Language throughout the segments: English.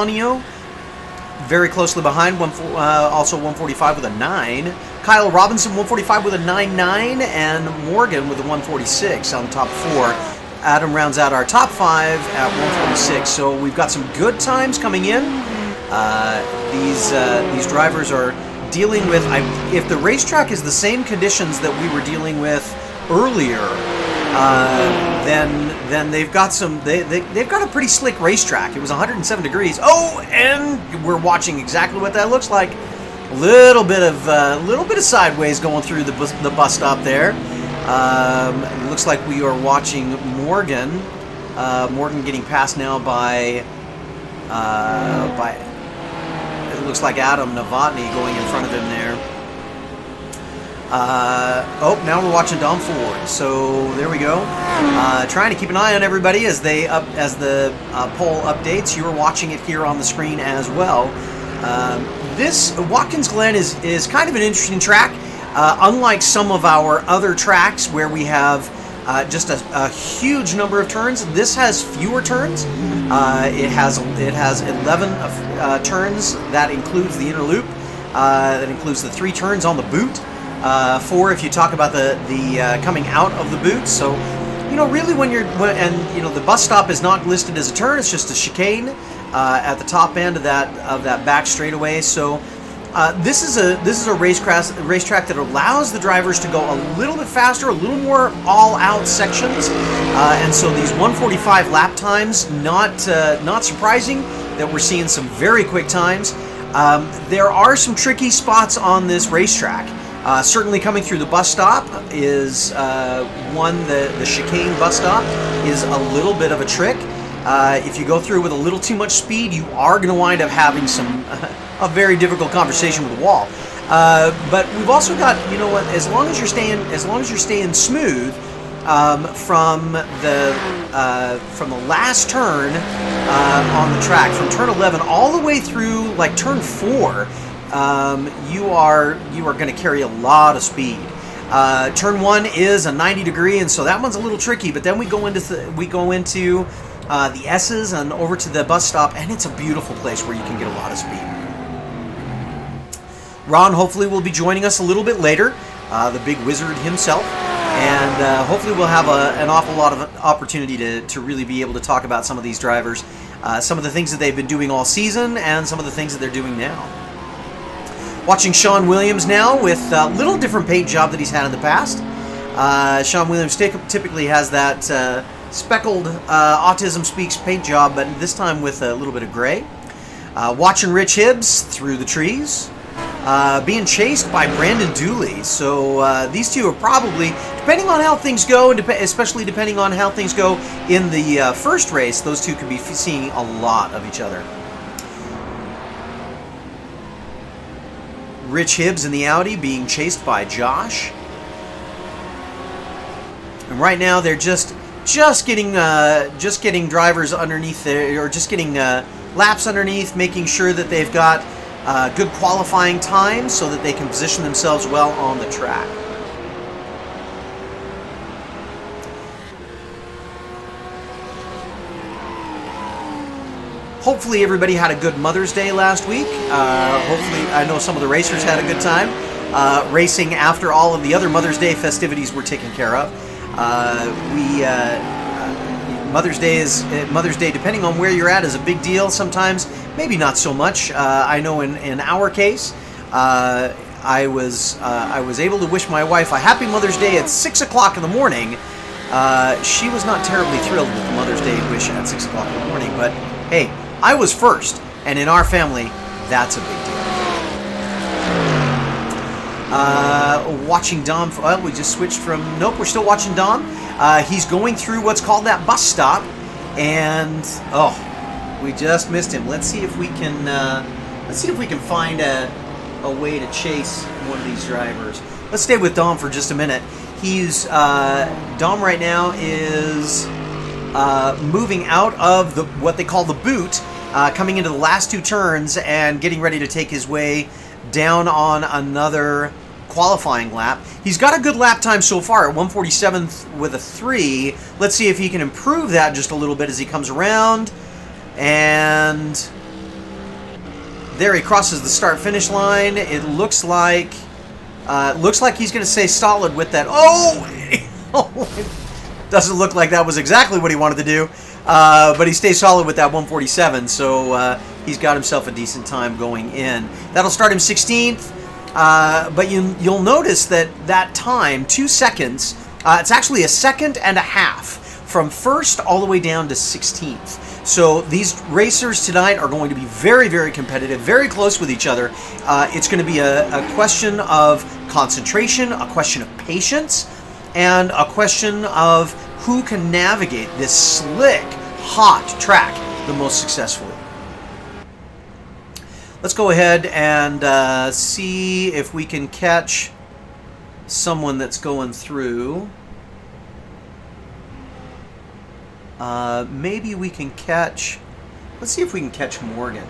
Antonio, very closely behind, also 145 with a 9. Kyle Robinson, 145 with a 9.9, and Morgan with a 146 on the top 4. Adam rounds out our top 5 at 146. So we've got some good times coming in. These drivers are dealing with, if the racetrack is the same conditions that we were dealing with earlier, then they've got they've got a pretty slick racetrack. It was 107 degrees. Oh, and we're watching exactly what that looks like. A little bit of sideways going through the bus stop there. It looks like we are watching Morgan. Morgan getting passed now by it looks like Adam Novotny going in front of him there. Oh, now we're watching Dom Ford. So there we go. Trying to keep an eye on everybody as the poll updates. You're watching it here on the screen as well. This Watkins Glen is kind of an interesting track. Unlike some of our other tracks where we have just a huge number of turns, this has fewer turns. It has 11 turns. That includes the inner loop. That includes the 3 turns on the boot. 4 if you talk about the coming out of the boot. So, you know, really the bus stop is not listed as a turn. It's just a chicane at the top end of that back straightaway. So this is a racetrack that allows the drivers to go a little bit faster, a little more all-out sections, and so these 145 lap times, not surprising that we're seeing some very quick times. There are some tricky spots on this racetrack. Certainly coming through the bus stop is the chicane bus stop is a little bit of a trick. If you go through with a little too much speed, you are going to wind up having a very difficult conversation with the wall. But we've also got, you know what? As long as you're staying smooth from the last turn on the track, from turn 11 all the way through like turn 4, you are going to carry a lot of speed. Turn 1 is a 90 degree, and so that one's a little tricky. But then we go into the S's and over to the bus stop, and it's a beautiful place where you can get a lot of speed. Ron hopefully will be joining us a little bit later, the Bigg Wizurd himself, and hopefully we'll have an awful lot of opportunity to really be able to talk about some of these drivers, some of the things that they've been doing all season, and some of the things that they're doing now. Watching Sean Williams now with a little different paint job that he's had in the past. Sean Williams typically has that speckled Autism Speaks paint job, but this time with a little bit of gray. Watching Rich Hibbs through the trees, being chased by Brandon Dooley. So these two are probably, depending on how things go, and especially depending on how things go in the first race, those two could be seeing a lot of each other. Rich Hibbs in the Audi being chased by Josh. And right now they're just getting drivers underneath there, or just getting laps underneath, making sure that they've got good qualifying time so that they can position themselves well on the track. Hopefully everybody had a good Mother's Day last week. Hopefully, I know some of the racers had a good time racing after all of the other Mother's Day festivities were taken care of. Mother's Day, depending on where you're at, is a big deal. Sometimes, maybe not so much. I know in our case, I was able to wish my wife a happy Mother's Day at 6 o'clock in the morning. She was not terribly thrilled with the Mother's Day wish at 6 o'clock in the morning, but hey, I was first, and in our family, that's a big deal. Watching Dom, well, we just switched from, nope, we're still watching Dom. He's going through what's called that bus stop, and, oh, we just missed him. Let's see if we can find a way to chase one of these drivers. Let's stay with Dom for just a minute. Dom right now is moving out of what they call the boot, coming into the last 2 turns and getting ready to take his way down on another qualifying lap. He's got a good lap time so far at 1:47 with a 3. Let's see if he can improve that just a little bit as he comes around. And There he crosses the start-finish line. It looks like he's going to stay solid with that. Oh! Doesn't look like that was exactly what he wanted to do, but he stays solid with that 147, so he's got himself a decent time going in. That'll start him 16th, but you'll notice that time, 2 seconds, it's actually a second and a half from first all the way down to 16th. So these racers tonight are going to be very, very competitive, very close with each other. It's going to be a question of concentration, a question of patience, and a question of who can navigate this slick, hot track the most successfully. Let's go ahead and see if we can catch someone that's going through. Maybe we can catch... Let's see if we can catch Morgan.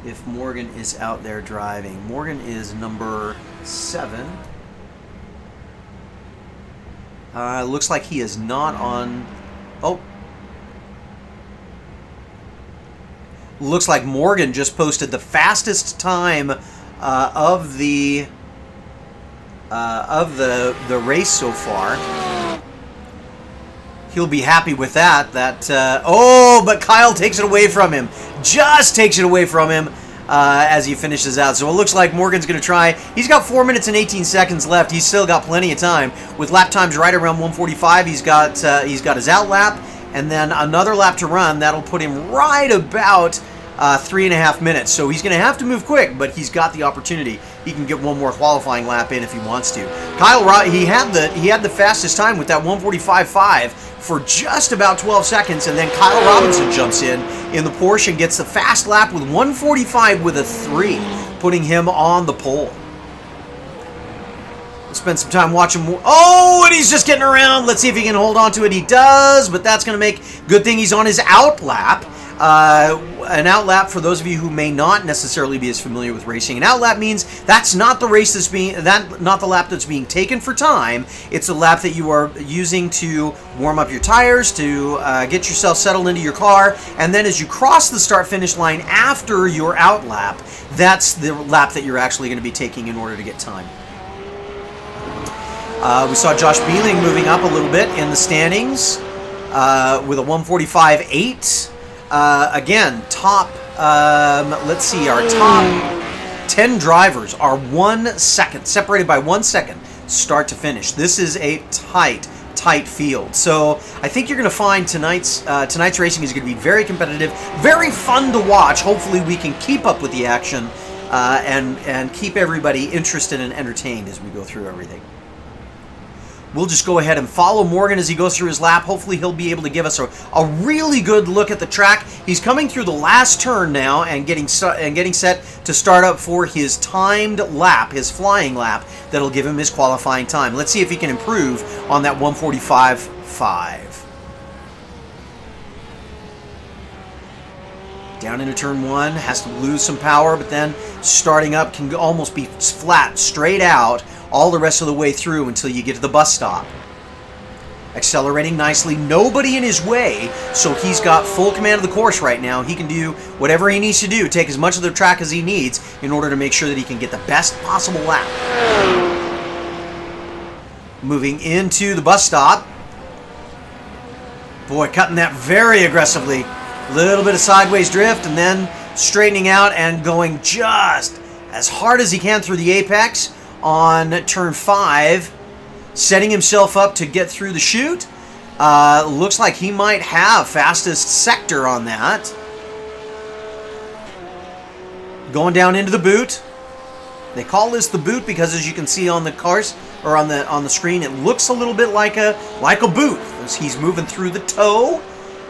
If Morgan is out there driving. Morgan is number 7. Looks like he is not on... Oh. Looks like Morgan just posted the fastest time of the race so far. He'll be happy with that. Oh, but Kyle takes it away from him. Just takes it away from him as he finishes out. So it looks like Morgan's going to try. He's got 4 minutes and 18 seconds left. He's still got plenty of time. With lap times right around 145, he's got his out lap, and then another lap to run. That'll put him right about 3.5 minutes. So he's going to have to move quick, but he's got the opportunity. He can get one more qualifying lap in if he wants to. Kyle, he had the fastest time with that 145.5 for just about 12 seconds, and then Kyle Robinson jumps in the Porsche and gets the fast lap with 145 with a 3, putting him on the pole. We'll spend some time watching more. Oh, and he's just getting around. Let's see if he can hold on to it. He does, but that's going to make good thing he's on his out lap. An out lap, for those of you who may not necessarily be as familiar with racing, an out lap means that's not the race not the lap that's being taken for time. It's a lap that you are using to warm up your tires, to get yourself settled into your car, and then as you cross the start-finish line after your out lap, that's the lap that you're actually going to be taking in order to get time. We saw Josh Beeling moving up a little bit in the standings with a 145.8. Again, let's see, our top 10 drivers are 1 second, separated by 1 second, start to finish. This is a tight field. So I think you're going to find tonight's racing is going to be very competitive, very fun to watch. Hopefully we can keep up with the action and keep everybody interested and entertained as we go through everything. We'll just go ahead and follow Morgan as he goes through his lap. Hopefully he'll be able to give us a really good look at the track. He's coming through the last turn now and getting set to start up for his timed lap, his flying lap, that'll give him his qualifying time. Let's see if he can improve on that 145.5. Down into turn 1, has to lose some power, but then starting up can almost be flat, straight out, all the rest of the way through until you get to the bus stop. Accelerating nicely, nobody in his way, so he's got full command of the course right now. He can do whatever he needs to do, take as much of the track as he needs in order to make sure that he can get the best possible lap. Moving into the bus stop. Boy, cutting that very aggressively. Little bit of sideways drift and then straightening out and going just as hard as he can through the apex on turn 5, setting himself up to get through the chute. Looks like he might have fastest sector on that. Going down into the boot. They call this the boot because, as you can see on the cars or on the screen, it looks a little bit like a boot as he's moving through the toe,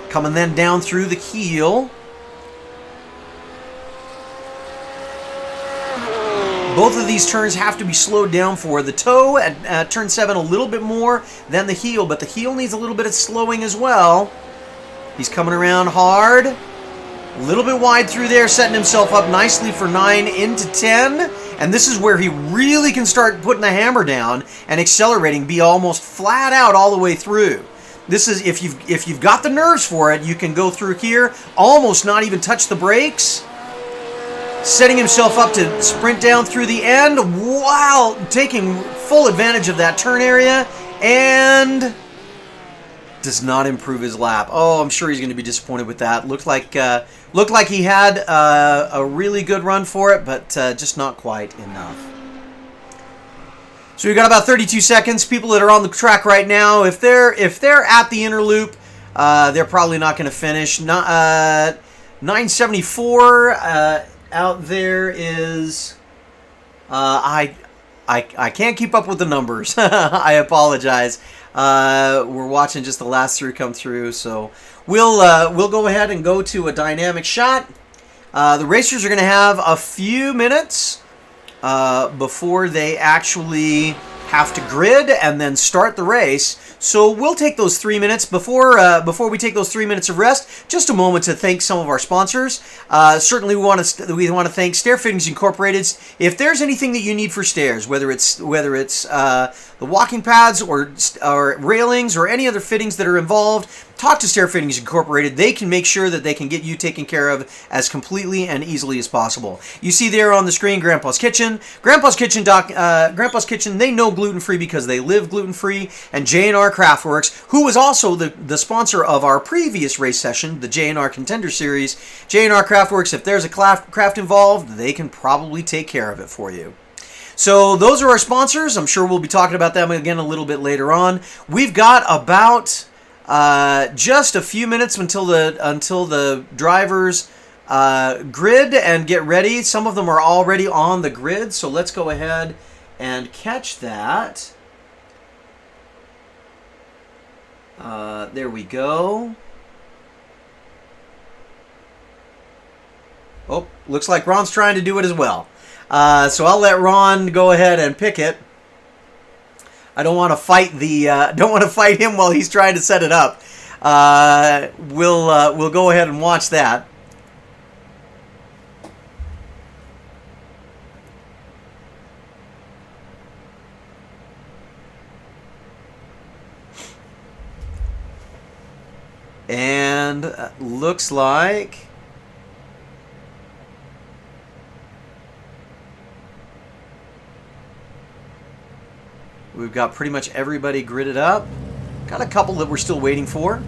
coming then down through the heel. Both of these turns have to be slowed down for. The toe at turn 7 a little bit more than the heel, but the heel needs a little bit of slowing as well. He's coming around hard. A little bit wide through there, setting himself up nicely for 9 into 10. And this is where he really can start putting the hammer down and accelerating, be almost flat out all the way through. This is, if you've got the nerves for it, you can go through here, almost not even touch the brakes. setting himself up to sprint down through the end while taking full advantage of that turn area, and does not improve his lap. Oh, I'm sure he's going to be disappointed with that. Looked like he had a really good run for it, but just not quite enough. So we've got about 32 seconds. People that are on the track right now, if they're at the inner loop, they're probably not going to finish. 974 out there is. I can't keep up with the numbers. I apologize. We're watching just the last three come through, so we'll go ahead and go to a dynamic shot. The racers are going to have a few minutes before they actually have to grid and then start the race. So we'll take those 3 minutes before we take those 3 minutes of rest. Just a moment to thank some of our sponsors. Certainly, we want to thank Stair Fittings Incorporated. If there's anything that you need for stairs, whether it's the walking pads or railings or any other fittings that are involved, talk to Stair Fittings Incorporated. They can make sure that they can get you taken care of as completely and easily as possible. You see there on the screen, Grandpa's Kitchen. Grandpa's Kitchen, they know gluten-free because they live gluten-free. And JNR Craftworks, who was also the sponsor of our previous race session, the JNR Contender Series. JNR Craftworks, if there's a craft involved, they can probably take care of it for you. So those are our sponsors. I'm sure we'll be talking about them again a little bit later on. We've got about just a few minutes until the drivers grid and get ready. Some of them are already on the grid, so let's go ahead and catch that. There we go. Oh, looks like Ron's trying to do it as well. So I'll let Ron go ahead and pick it. I don't want to fight him while he's trying to set it up. We'll go ahead and watch that. And looks like we've got pretty much everybody gridded up. Got a couple that we're still waiting for.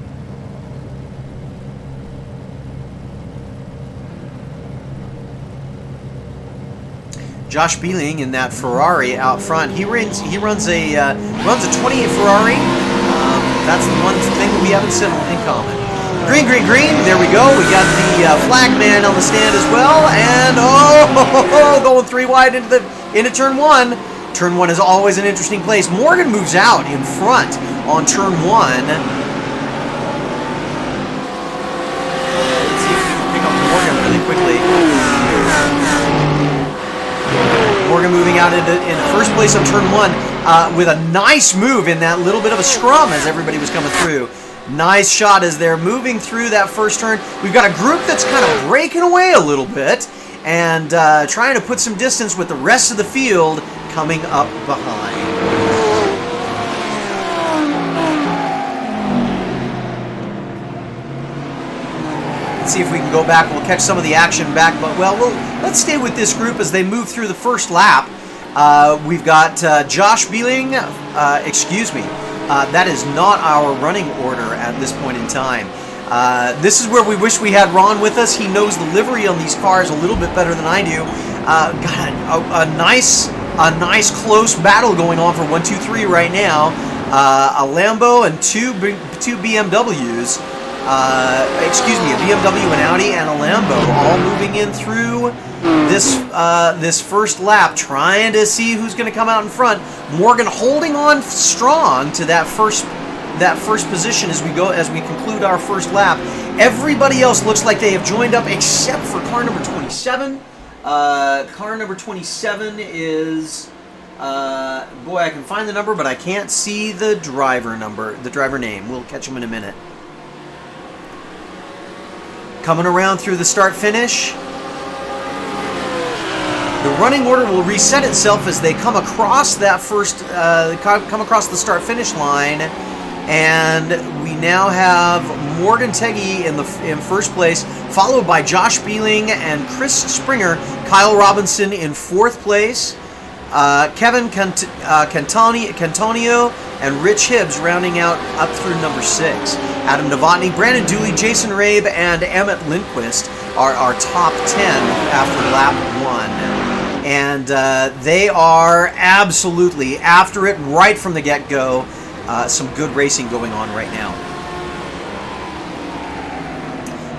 Josh Bieling in that Ferrari out front. He runs a 28 Ferrari. That's the one thing that we haven't said in common. Green, green, green. There we go. We got the flag man on the stand as well. And going three wide into turn one. Turn one is always an interesting place. Morgan moves out in front on turn one. Let's see if we can pick up Morgan really quickly. Morgan moving out in first place on turn one with a nice move in that little bit of a scrum as everybody was coming through. Nice shot as they're moving through that first turn. We've got a group that's kind of breaking away a little bit and trying to put some distance with the rest of the field coming up behind. Let's see if we can go back. We'll catch some of the action back, but let's stay with this group as they move through the first lap. We've got Josh Bieling. Excuse me. That is not our running order at this point in time. This is where we wish we had Ron with us. He knows the livery on these cars a little bit better than I do. Got a nice close battle going on for 1, 2, 3 right now. A Lambo and two BMWs. Excuse me, a BMW, an Audi, and a Lambo all moving in through this first lap, trying to see who's going to come out in front. Morgan holding on strong to that first position as we conclude our first lap. Everybody else looks like they have joined up except for car number 27. Car number 27 is boy, I can find the number, but I can't see the driver name. We'll catch him in a minute. Coming around through the start-finish. The running order will reset itself as they come across that come across the start-finish line, and we now have Morgan Teggy in first place, followed by Josh Beeling and Chris Springer. Kyle Robinson in fourth place. Kevin Cantonio and Rich Hibbs rounding out up through number 6. Adam Novotny, Brandon Dooley, Jason Rabe, and Emmett Lindquist are our top 10 after lap 1. And they are absolutely after it right from the get-go. Some good racing going on right now.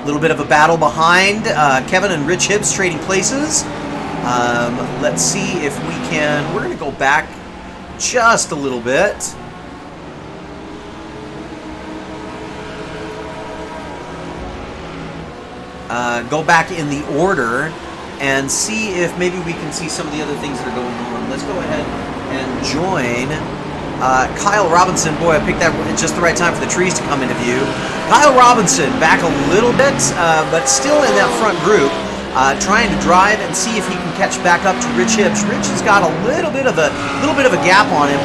A little bit of a battle behind. Kevin and Rich Hibbs trading places. Let's see if we can... We're going to go back just a little bit. Go back in the order and see if maybe we can see some of the other things that are going on. Let's go ahead and join Kyle Robinson. Boy, I picked that at just the right time for the trees to come into view. Kyle Robinson back a little bit, but still in that front group. Trying to drive and see if he can catch back up to Rich Hibbs. Rich has got a little bit of a gap on him.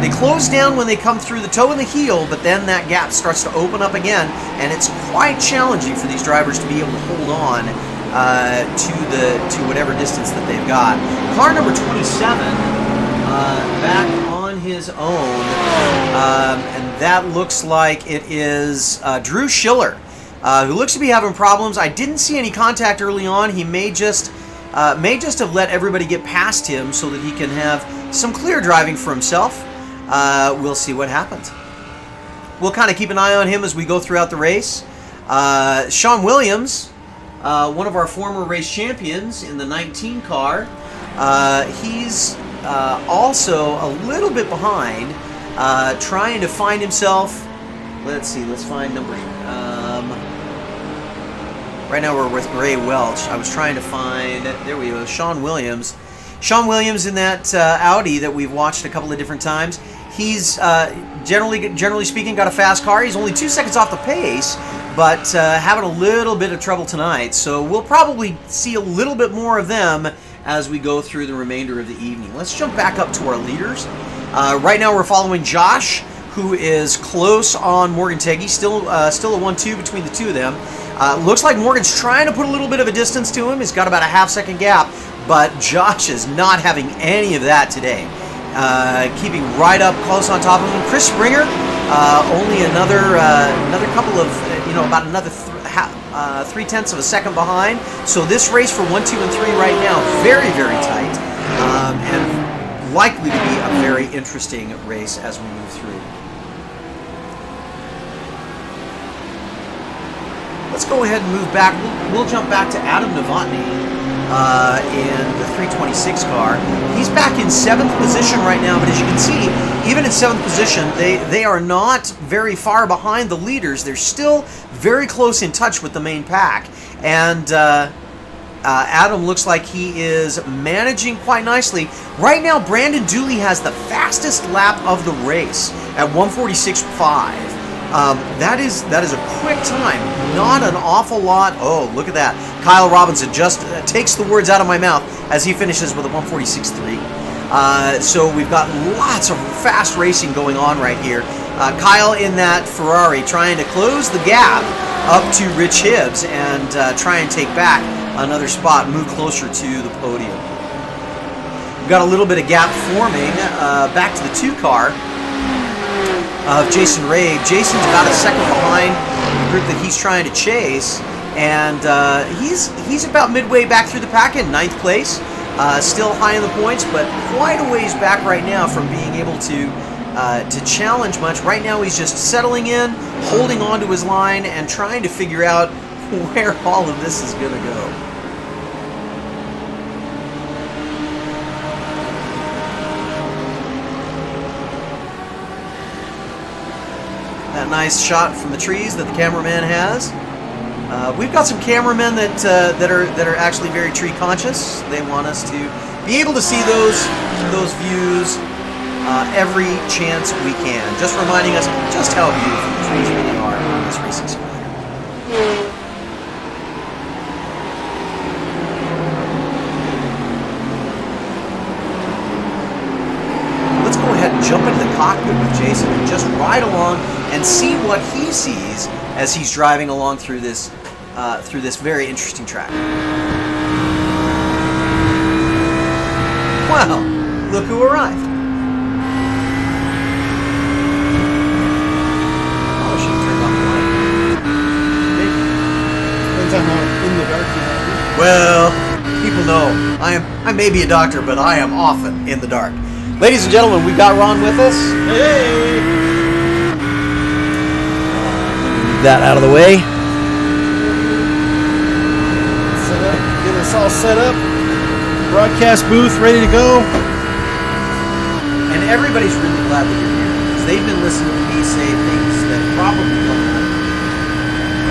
They close down when they come through the toe and the heel, but then that gap starts to open up again, and it's quite challenging for these drivers to be able to hold on to whatever distance that they've got. Car number 27 back on his own, and that looks like it is Drew Schiller. Who looks to be having problems. I didn't see any contact early on. He may just have let everybody get past him so that he can have some clear driving for himself. We'll see what happens. We'll kind of keep an eye on him as we go throughout the race. Sean Williams, one of our former race champions in the 19 car, he's also a little bit behind, trying to find himself. Let's see. Let's find number. Right now we're with Ray Welch. I was trying to find, there we go, Sean Williams. Sean Williams in that Audi that we've watched a couple of different times. He's, generally speaking, got a fast car. He's only 2 seconds off the pace, but having a little bit of trouble tonight. So we'll probably see a little bit more of them as we go through the remainder of the evening. Let's jump back up to our leaders. Right now we're following Josh, who is close on Morgan Teggy. Still a 1-2 between the two of them. Looks like Morgan's trying to put a little bit of a distance to him. He's got about a half-second gap, but Josh is not having any of that today. Keeping right up close on top of him. Chris Springer, only another couple of, about another 3/10 of a second behind. So this race for 1, 2, and 3 right now, very, very tight, and likely to be a very interesting race as we move through. Let's go ahead and move back. We'll jump back to Adam Novotny in the 326 car. He's back in 7th position right now, but as you can see, even in 7th position, they are not very far behind the leaders. They're still very close in touch with the main pack. And Adam looks like he is managing quite nicely. Right now, Brandon Dooley has the fastest lap of the race at 1:46.5. That is a quick time, not an awful lot. Oh, look at that. Kyle Robinson just takes the words out of my mouth as he finishes with a 1:46.3. So we've got lots of fast racing going on right here. Kyle in that Ferrari trying to close the gap up to Rich Hibbs and try and take back another spot, move closer to the podium. We've got a little bit of gap forming back to the 2 car. Of Jason Rabe. Jason's about a second behind the group that he's trying to chase, and he's about midway back through the pack in 9th place. Still high in the points, but quite a ways back right now from being able to challenge much. Right now he's just settling in, holding on to his line, and trying to figure out where all of this is going to go. That nice shot from the trees that the cameraman has. We've got some cameramen that are actually very tree conscious. They want us to be able to see those views every chance we can. Just reminding us just how beautiful the trees really are on this racing simulator. Let's go ahead and jump into the cockpit with Jason and just ride along and see what he sees as he's driving along through this very interesting track. Wow, look who arrived. Oh, she turned on the light. Maybe. Depends on how in the dark you are. Well, people know I may be a doctor, but I am often in the dark. Ladies and gentlemen, we've got Ron with us. Hey! Move that out of the way. Set up, get us all set up. Broadcast booth ready to go. And everybody's really glad that you're here because they've been listening to me say things that probably don't matter.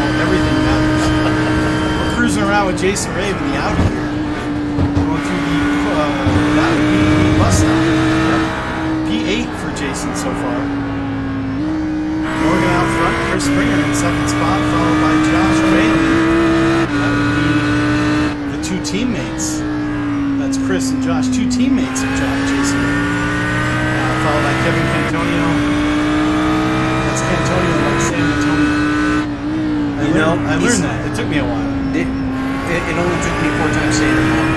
Oh, everything matters. We're cruising around with Jason Rave in the Audi here. Going through the P bus stop. P8 for Jason so far. Morgan out front, Chris Springer in second spot, followed by Josh Bailey. That would be the two teammates. That's Chris and Josh, two teammates of Jason. Followed by Kevin Cantonio. That's Cantonio like San Antonio. I learned that. It took me a while. It only took me 4 times saying it wrong.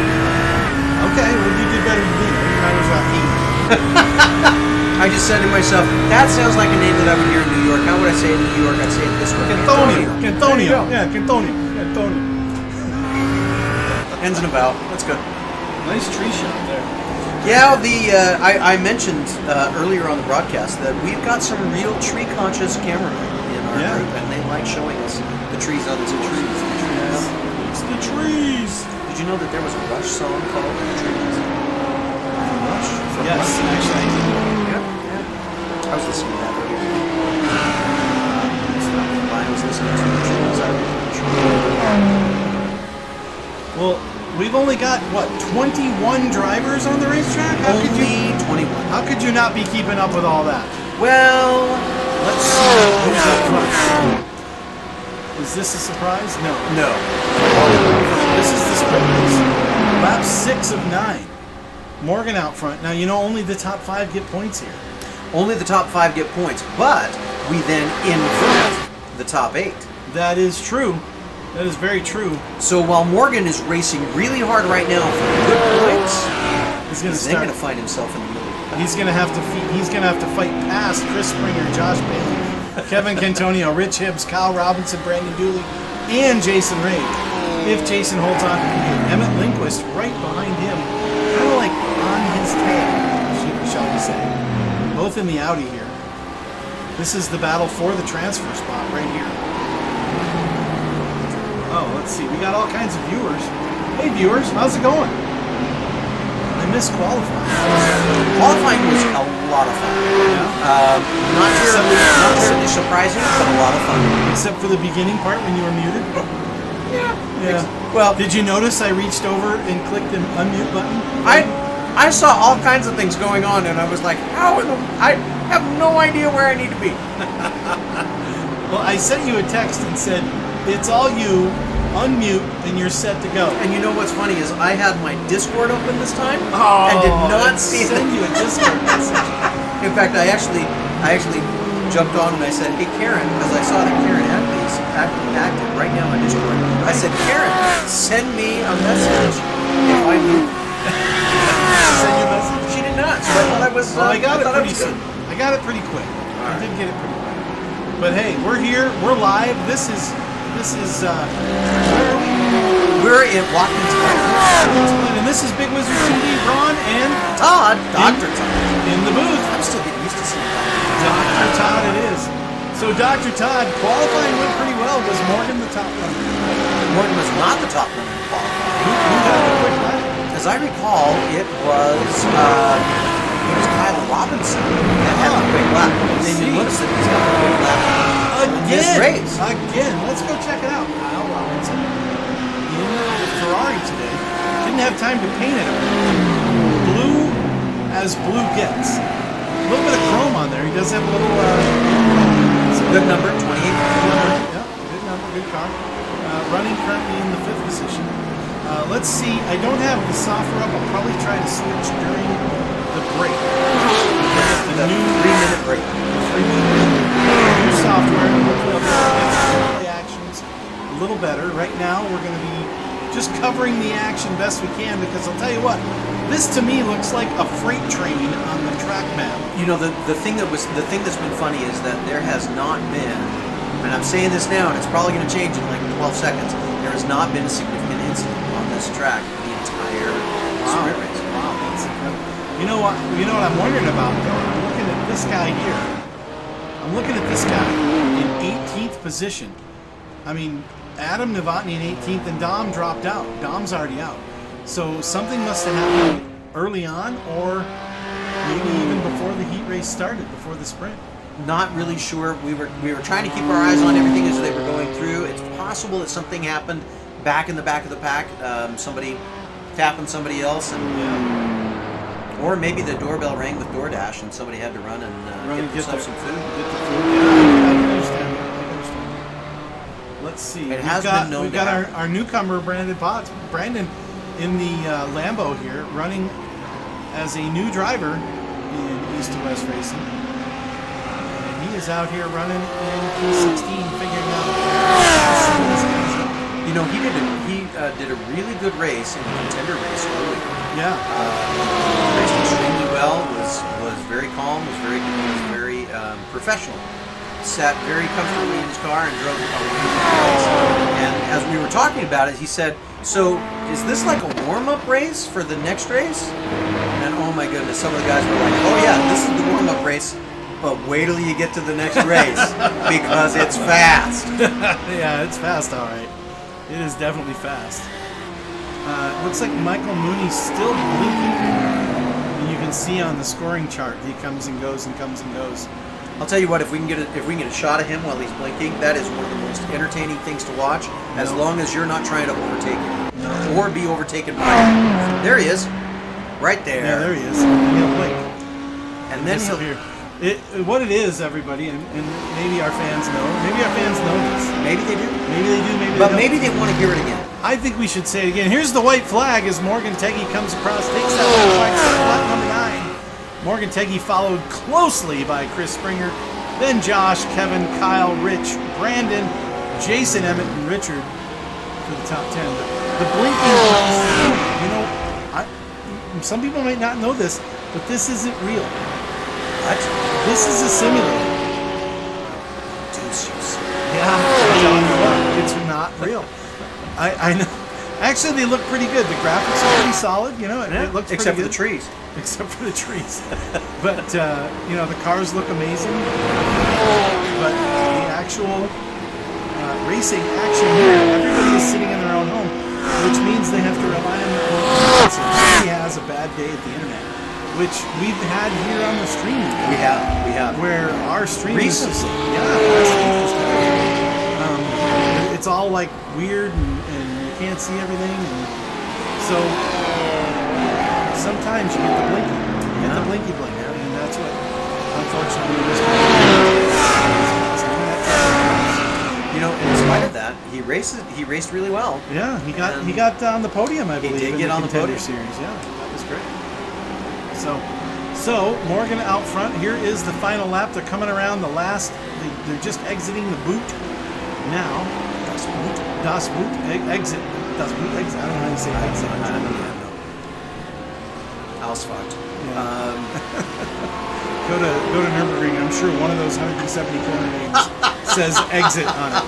Okay, well you did better than me. I was about 8. I just said to myself, that sounds like a name that I would hear in New York. How would I say it in New York? I'd say it this way. Cantonio. Yeah, Cantonio. Ends and about. That's good. Nice tree shot there. Yeah, I mentioned earlier on the broadcast that we've got some real tree-conscious cameramen in our group, and they like showing us the trees on the trees. It's the trees. Did you know that there was a Rush song called "The Trees"? Rush? Yes, Rush? actually I did. Yeah. I was listening to that earlier. I was listening to the trees. Well, we've only got, what, 21 drivers on the racetrack? Only 21. How could you not be keeping up with all that? Well, let's see who's up front. Is this a surprise? No. No. This is the sprint race. Lap 6 of 9. Morgan out front. Now, you know only the top 5 get points here. Only the top 5 get points, but we then invert the top 8. That is true. That is very true. So while Morgan is racing really hard right now for good points, he's then going to find himself in the middle. He's going to have to fight past Chris Springer, Josh Bailey, Kevin Cantonio, Rich Hibbs, Kyle Robinson, Brandon Dooley, and Jason Ray. If Jason holds on, Emmett Lindquist right behind him, kind of like on his tail, shall we say. Both in the Audi here. This is the battle for the transfer spot right here. Oh, let's see. We got all kinds of viewers. Hey, viewers, how's it going? I missed qualifying. Qualifying was a lot of fun. Yeah. Not terribly surprising, but a lot of fun. Except for the beginning part when you were muted. Yeah. Well, did you notice I reached over and clicked the unmute button? I saw all kinds of things going on, and I was like, I have no idea where I need to be. Well, I sent you a text and said, it's all you, unmute, and you're set to go. And you know what's funny is I had my Discord open this time and did not see send you a Discord message. In fact, I actually jumped on and I said, hey Karen, because I saw that Karen Ackley's active right now on Discord. I said, Karen, send me a message if I move. Send you a message? She did not, so I thought I was. Well, I got it pretty soon. I got it pretty quick. I did get it pretty quick. But hey, we're here. We're live. This is we're in Watkins, and this is Bigg Wizurd TV, Ron and Todd, Dr. Todd, in the booth. I'm still getting used to seeing Dr. Todd it is. So Dr. Todd, qualifying went pretty well. Was Morgan the top runner? Morgan was not the top runner in qualifying. Who got the quick lap? As I recall, it was Kyle Robinson that had the quick lap. And you notice that he's got the quick lap in this race. Again, let's go check it out. Kyle Robinson in the Ferrari today. Didn't have time to paint it. Blue as blue gets. A little bit of chrome on there. He does have a little. Good number, 28. Yeah, good number, good car. Running currently in the 5th position. Let's see. I don't have the software up. I'll probably try to switch during the break. The now. We're going to be just covering the action best we can, because I'll tell you what, this to me looks like a freight train on the track map. You know, the thing that's been funny is that there has not been, and I'm saying this now, and it's probably going to change in like 12 seconds. There has not been a significant incident on this track the entire sprint race. Wow, that's incredible. You know what? You know what I'm wondering about though? I'm looking at this guy here. I'm looking at this guy in 18th position. I mean, Adam Novotny in 18th, and Dom dropped out. Dom's already out. So something must have happened early on, or maybe even before the heat race started, before the sprint. Not really sure. We were trying to keep our eyes on everything as they were going through. It's possible that something happened back in the back of the pack. Somebody tapping somebody else, and or maybe the doorbell rang with DoorDash and somebody had to run and get themselves some food. Get the food. Yeah, I can understand it. Let's see. We've got our newcomer Brandon Potts. Brandon in the Lambo here, running as a new driver in E2WR Racing. And he is out here running in P16, figuring out. You know, he did a really good race in the contender race earlier. Yeah. Raced extremely well. Was very calm. Was very professional. Sat very comfortably in his car and drove the race. And as we were talking about it, he said, "So is this like a warm-up race for the next race?" And oh my goodness, some of the guys were like, "Oh yeah, this is the warm-up race, but wait till you get to the next race because it's fast." Yeah, it's fast, all right. It is definitely fast. Looks like Michael Mooney's still blinking. And you can see on the scoring chart, he comes and goes and comes and goes. I'll tell you what, if we can get a shot of him while he's blinking, that is one of the most entertaining things to watch, as long as you're not trying to overtake him or be overtaken by him. There he is, right there. Yeah, there he is. He'll blink. And then he'll here. What it is, everybody, and maybe our fans know. Maybe our fans know this. Maybe they do. Maybe they do. Maybe they but don't. maybe they want to hear it again. I think we should say it again. Here's the white flag as Morgan Teggy comes across, takes that white flag, flat number 9. Morgan Teggy followed closely by Chris Springer, then Josh, Kevin, Kyle, Rich, Brandon, Jason, Emmett, and Richard for the top 10. The blinking lights, you know, some people might not know this, but this isn't real. What? This is a simulator. Deuces. Yeah, it's not real. I know. Actually, they look pretty good. The graphics are pretty solid. You know, it looks except for pretty good. the trees. Except for the trees. But, you know, the cars look amazing. But the actual racing action here, everybody is sitting in their own home, which means they have to rely on their own devices. Somebody has a bad day at the internet, which we've had here on the stream. We have. Where our stream recently. It's all like weird and you can't see everything. And so sometimes you get the blinky. You get the blinky blink. And that's what, unfortunately, this. You know, in spite of that, he raced really well. Yeah, he got on the podium, I believe. He did get on the podium series. Yeah, that was great. So Morgan out front. Here is the final lap. They're coming around the last. They're just exiting the boot now. Das Boot. Exit. Das Boot. Exit. I don't know how you say exit. I don't know. Ausfahrt. Yeah. Go to Nürburgring. I'm sure one of those 170 corner names says exit on it.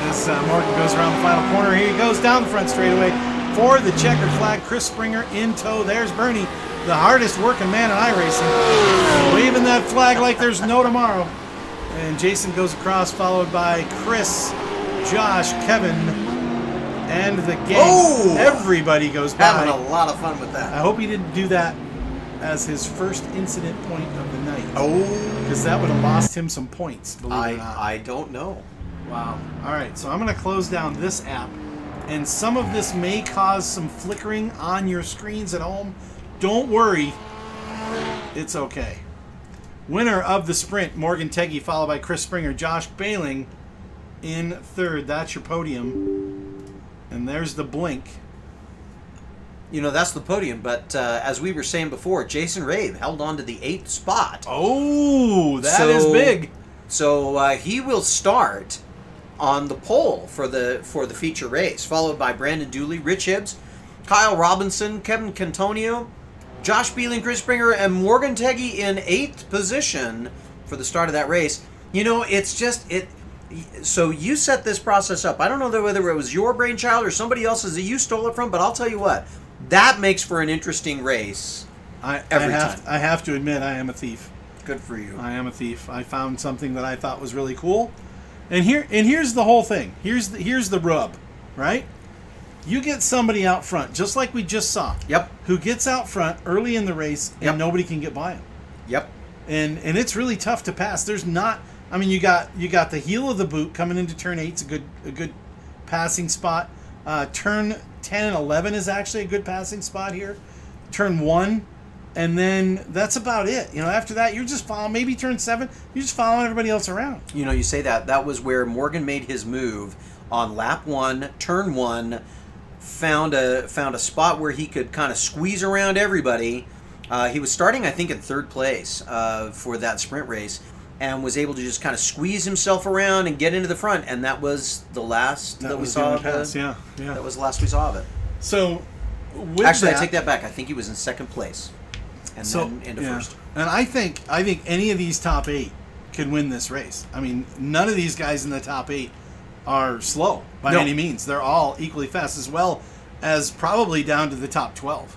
As Morgan goes around the final corner, here he goes down the front straightaway for the checkered flag. Chris Springer in tow. There's Bernie, the hardest working man in iRacing, waving that flag like there's no tomorrow. And Jason goes across, followed by Chris, Josh, Kevin, and the gang. Oh! Everybody goes by. Having a lot of fun with that. I hope he didn't do that as his first incident point of the night. Oh. Because that would have lost him some points, believe it or not. I don't know. Wow. All right, so I'm going to close down this app. And some of this may cause some flickering on your screens at home. Don't worry. It's okay. Winner of the sprint, Morgan Teggy, followed by Chris Springer. Josh Bailing in third. That's your podium. And there's the blink. You know, that's the podium, but as we were saying before, Jason Rave held on to the 8th spot. Oh, that is big. So he will start on the pole for the feature race, followed by Brandon Dooley, Rich Hibbs, Kyle Robinson, Kevin Cantonio, Josh Beeling, Chris Springer, and Morgan Teggy in 8th position for the start of that race. You know, it's just it. So you set this process up. I don't know whether it was your brainchild or somebody else's that you stole it from, but I'll tell you what, that makes for an interesting race. Every time. I have to admit, I am a thief. Good for you. I am a thief. I found something that I thought was really cool, and here's the whole thing. Here's the rub, right? You get somebody out front, just like we just saw. Yep. Who gets out front early in the race, and nobody can get by him. Yep. And it's really tough to pass. There's not. I mean, you got the heel of the boot coming into turn 8's a good passing spot. Turn 10 and 11 is actually a good passing spot here. Turn 1, and then that's about it. You know, after that, you're just following. Maybe turn 7, you're just following everybody else around. You know, you say that. That was where Morgan made his move on lap 1, turn 1. Found a spot where he could kind of squeeze around everybody. He was starting, I think, in 3rd place for that sprint race, and was able to just kind of squeeze himself around and get into the front. And that was the last that we saw of it. Yeah. That was the last we saw of it. So, I take that back. I think he was in 2nd place, and then into 1st. And I think any of these top 8 could win this race. I mean, none of these guys in the top 8 are slow by any means. They're all equally fast, as well as probably down to the top 12.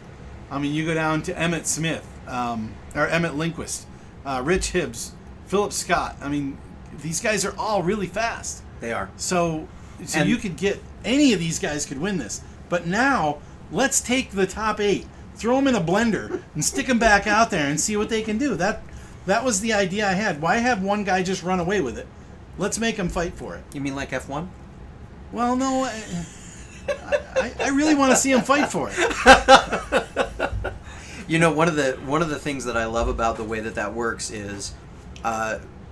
I mean, you go down to Emmett Smith, or Emmett Lindquist, Rich Hibbs, Philip Scott. I mean, these guys are all really fast. They are. So you could get any of these guys could win this. But now let's take the top 8, throw them in a blender, and stick them back out there and see what they can do. That was the idea I had. Why have one guy just run away with it? Let's make them fight for it. You mean like F1? Well, no. I really want to see him fight for it. You know, one of the things that I love about the way that works is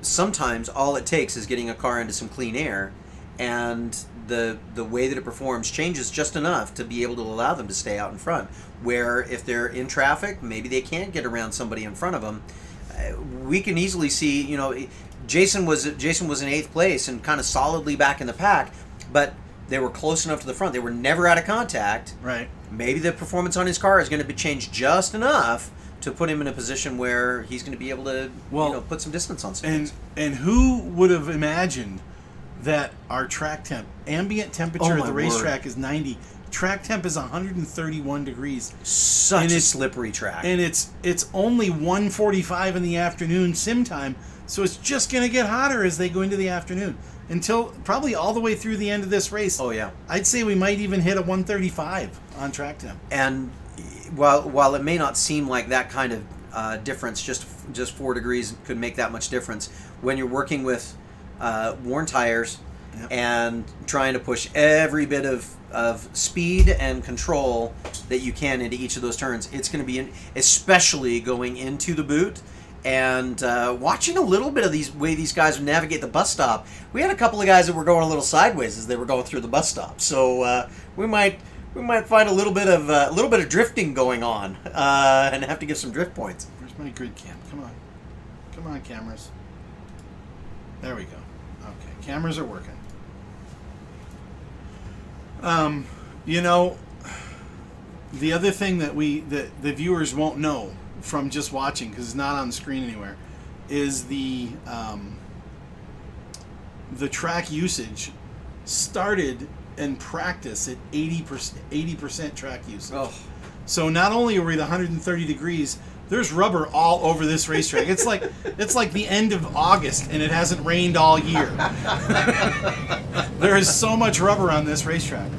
sometimes all it takes is getting a car into some clean air, and the way that it performs changes just enough to be able to allow them to stay out in front. Where if they're in traffic, maybe they can't get around somebody in front of them. We can easily see, you know, Jason was in 8th place and kind of solidly back in the pack, but they were close enough to the front. They were never out of contact. Right. Maybe the performance on his car is going to be changed just enough to put him in a position where he's going to be able to put some distance on some things. And who would have imagined that our track temp, ambient temperature at the racetrack is 90. Track temp is 131 degrees. Such a slippery track. And it's only 1:45 in the afternoon sim time, so it's just going to get hotter as they go into the afternoon. Until probably all the way through the end of this race. Oh, yeah. I'd say we might even hit a 135 on track temp. And while it may not seem like that kind of difference, just 4 degrees could make that much difference. When you're working with worn tires and trying to push every bit of speed and control that you can into each of those turns, it's going to be, especially going into the boot. And watching a little bit of these guys navigate the bus stop, we had a couple of guys that were going a little sideways as they were going through the bus stop. So we might find a little bit of drifting going on and have to give some drift points. Where's my grid cam? Come on, cameras. There we go. Okay, cameras are working. You know, the other thing that the viewers won't know from just watching, because it's not on the screen anywhere, is the track usage started in practice at 80% track usage. Oh. So not only are we at 130 degrees, there's rubber all over this racetrack. It's like the end of August and it hasn't rained all year. There is so much rubber on this racetrack,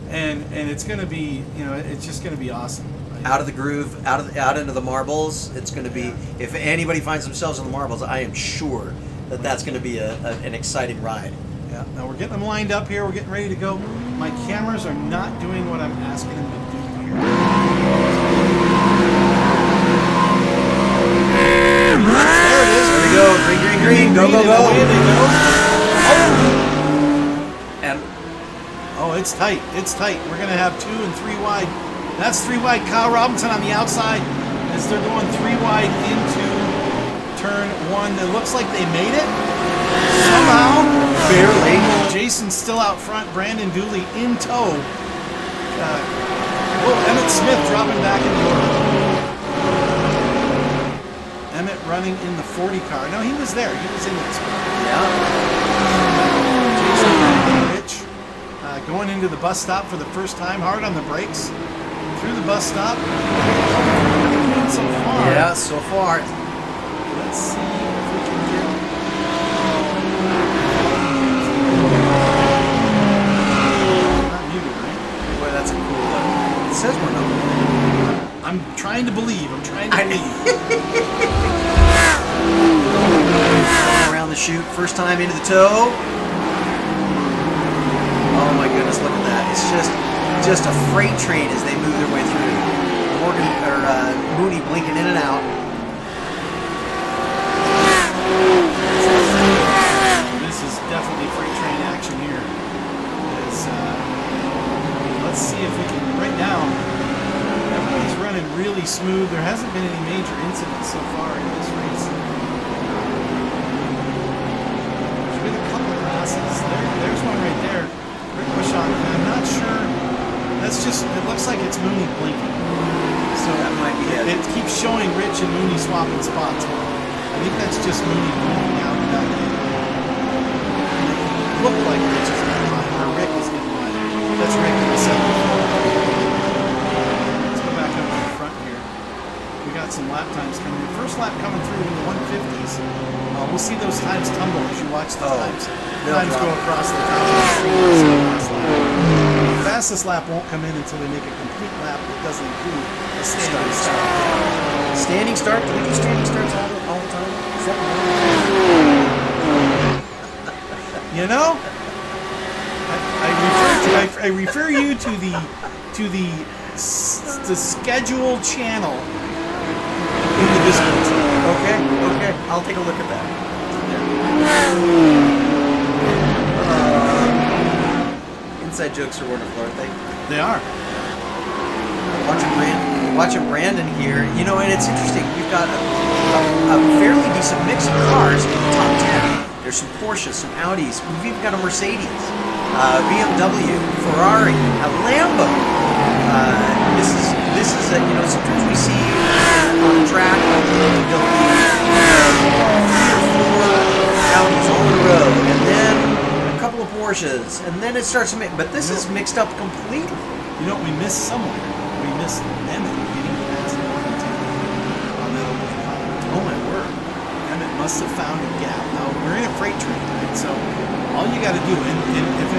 and it's going to be, you know, it's just going to be awesome. Out of the groove, out into the marbles. It's going to be, if anybody finds themselves in the marbles, I am sure that's going to be an exciting ride. Yeah. Now we're getting them lined up here. We're getting ready to go. My cameras are not doing what I'm asking them to do here. There it is. There we go. Green, green, green. Go, go, go. Away they go. And it's tight. It's tight. We're going to have 2 and 3 wide. That's 3 wide. Kyle Robinson on the outside as they're going 3 wide into turn 1. It looks like they made it somehow. Barely. Jason's still out front. Brandon Dooley in tow. Emmett Smith dropping back in the order. Emmett running in the 40 car. No, he was there. He was in that spot. Yeah. Jason Rich going into the bus stop for the first time. Hard on the brakes. Through the bus stop. So far. Yeah, so far. Let's see if we can get... Not muted, right? Boy, that's a cool look. It says we're not. I'm trying to believe. I'm trying to believe. Going around the chute, first time into the toe. Oh my goodness, look at that. It's just a freight train as they move their way through. Mooney blinking in and out. This is definitely freight train action here. Let's see if we can, right now, everybody's running really smooth. There hasn't been any major incidents so far in this race. There's been a couple of passes. There's one right there. Rick Bushon, I'm not sure. That's just, it looks like it's Mooney blinking. So That might be it. It keeps showing Rich and Mooney swapping spots. I think that's just Mooney blinking out and back in. It looked like Rich is getting by, or Rick is getting by. That's Rick in the second. Let's go back up to the front here. We got some lap times coming in. First lap coming through in the 150s. We'll see those times tumble as you watch the times. Times go across the top of the screen. The fastest lap won't come in until they make a complete lap that doesn't include a standing start. Standing start? Do we do standing starts all the time? Is that You know, I refer you to the scheduled channel in the Discord. Okay, I'll take a look at that. Inside jokes are wonderful, aren't they? They are. Watching Brandon here, you know, and it's interesting. We've got a fairly decent mix of cars in the top 10. There's some Porsches, some Audis. We've even got a Mercedes, BMW, Ferrari, a Lambo. This is you know, sometimes we see on the track there'll be 3 or 4 Audis all in a row, and then a couple of Porsches, and then it starts to mix. But this is mixed up completely. You know what we missed somewhere? We missed Emmett getting past on that opening line. Oh my word. Emmett must have found a gap. Now, we're in a freight train, right? So all you got to do, and if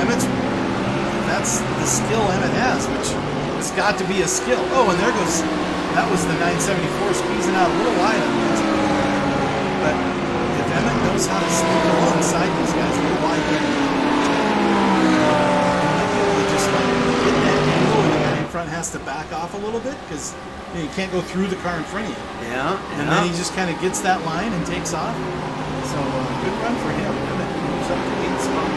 that's the skill Emmett has, which it's got to be a skill. Oh, and there goes, that was the 974 squeezing out a little wide on the inside. But if Emmett knows how to sneak alongside these guys, a little wide there, just like get that angle, and the guy in front has to back off a little bit because you can't go through the car in front of you. Yeah. And then he just kind of gets that line and takes off. So good run for him. Emmett moves up to 8th spot.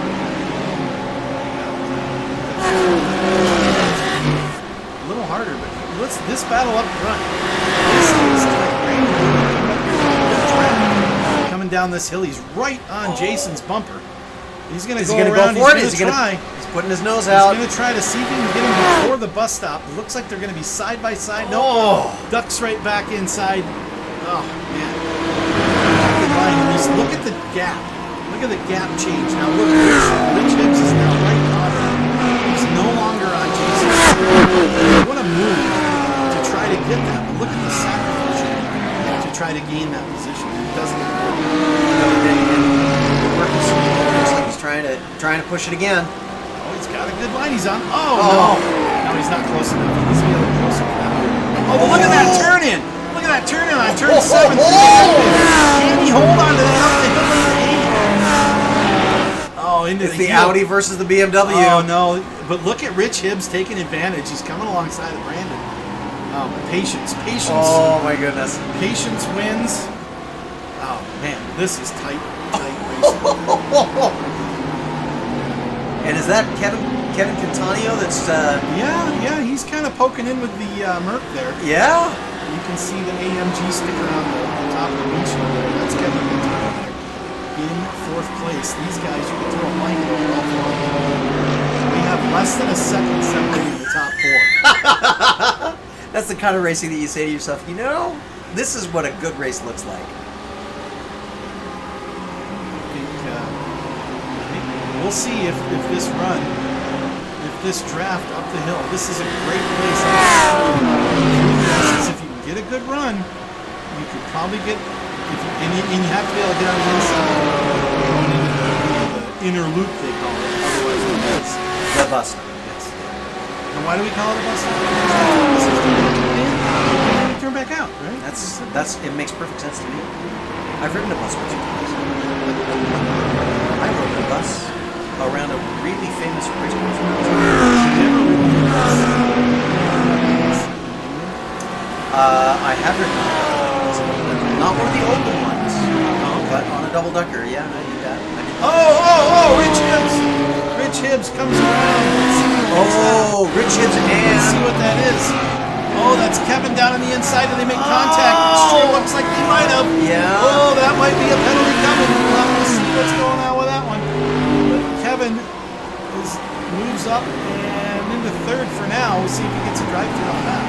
A little harder, but let's this battle up front. This is coming down this hill. He's right on Jason's bumper. He's going to go around. Go for it? He's going to try. He's putting his nose out. He's going to try to see if he can get him before the bus stop. It looks like they're going to be side by side. No, ducks right back inside. Oh man! Good line. And just look at the gap. Look at the gap change. Now look, Rich Hibbs is now right on him. He's no longer on Jason. What a move to try to get that. But look at the sacrifice to try to gain that position. It doesn't work. Looks like he's trying to push it again. Oh, he's got a good line. He's on. Oh. No, he's not close enough. He needs to be a little closer for that. Oh, but look at that turn in. Look at that turn in on turn 7. Can he hold on to that up the hill into the 8? Oh, into It's the Audi versus the BMW. Oh no! But look at Rich Hibbs taking advantage. He's coming alongside of Brandon. Patience. Oh my goodness. Patience wins. Oh man, this is tight racing. And is that Kevin Cattaneo? That's Yeah. He's kind of poking in with the Merc there. yeah. You can see the AMG sticker on the top of the windshield there. That's Kevin Cattaneo there in 4th place. race, these guys, you can throw a blanket over all four of them. We have less than a second separating the top four. That's the kind of racing that you say to yourself, you know, this is what a good race looks like. I think we'll see if this run, if this draft up the hill, this is a great race. If you can get a good run, you could probably get, and you have to be able to get on the inside, going into the inner loop, they call it, otherwise known as The Buster. yes. And why do we call it a Buster? Turn back out, right? That's it makes perfect sense to me. I've ridden a bus once or twice. I rode a bus around a really famous race course. I have ridden on a bus. Not one of the open ones, but on a double ducker. Yeah, I did that. Oh! Rich Hibbs! Rich Hibbs comes around. Oh, Rich Hibbs Let's see and what that is. Oh, that's Kevin down on the inside, and they make contact. Sure looks like they might have. Yeah. Oh, that might be a penalty coming. We'll have to see what's going on with that one. But Kevin moves up and into third for now. We'll see if he gets a drive-through on that.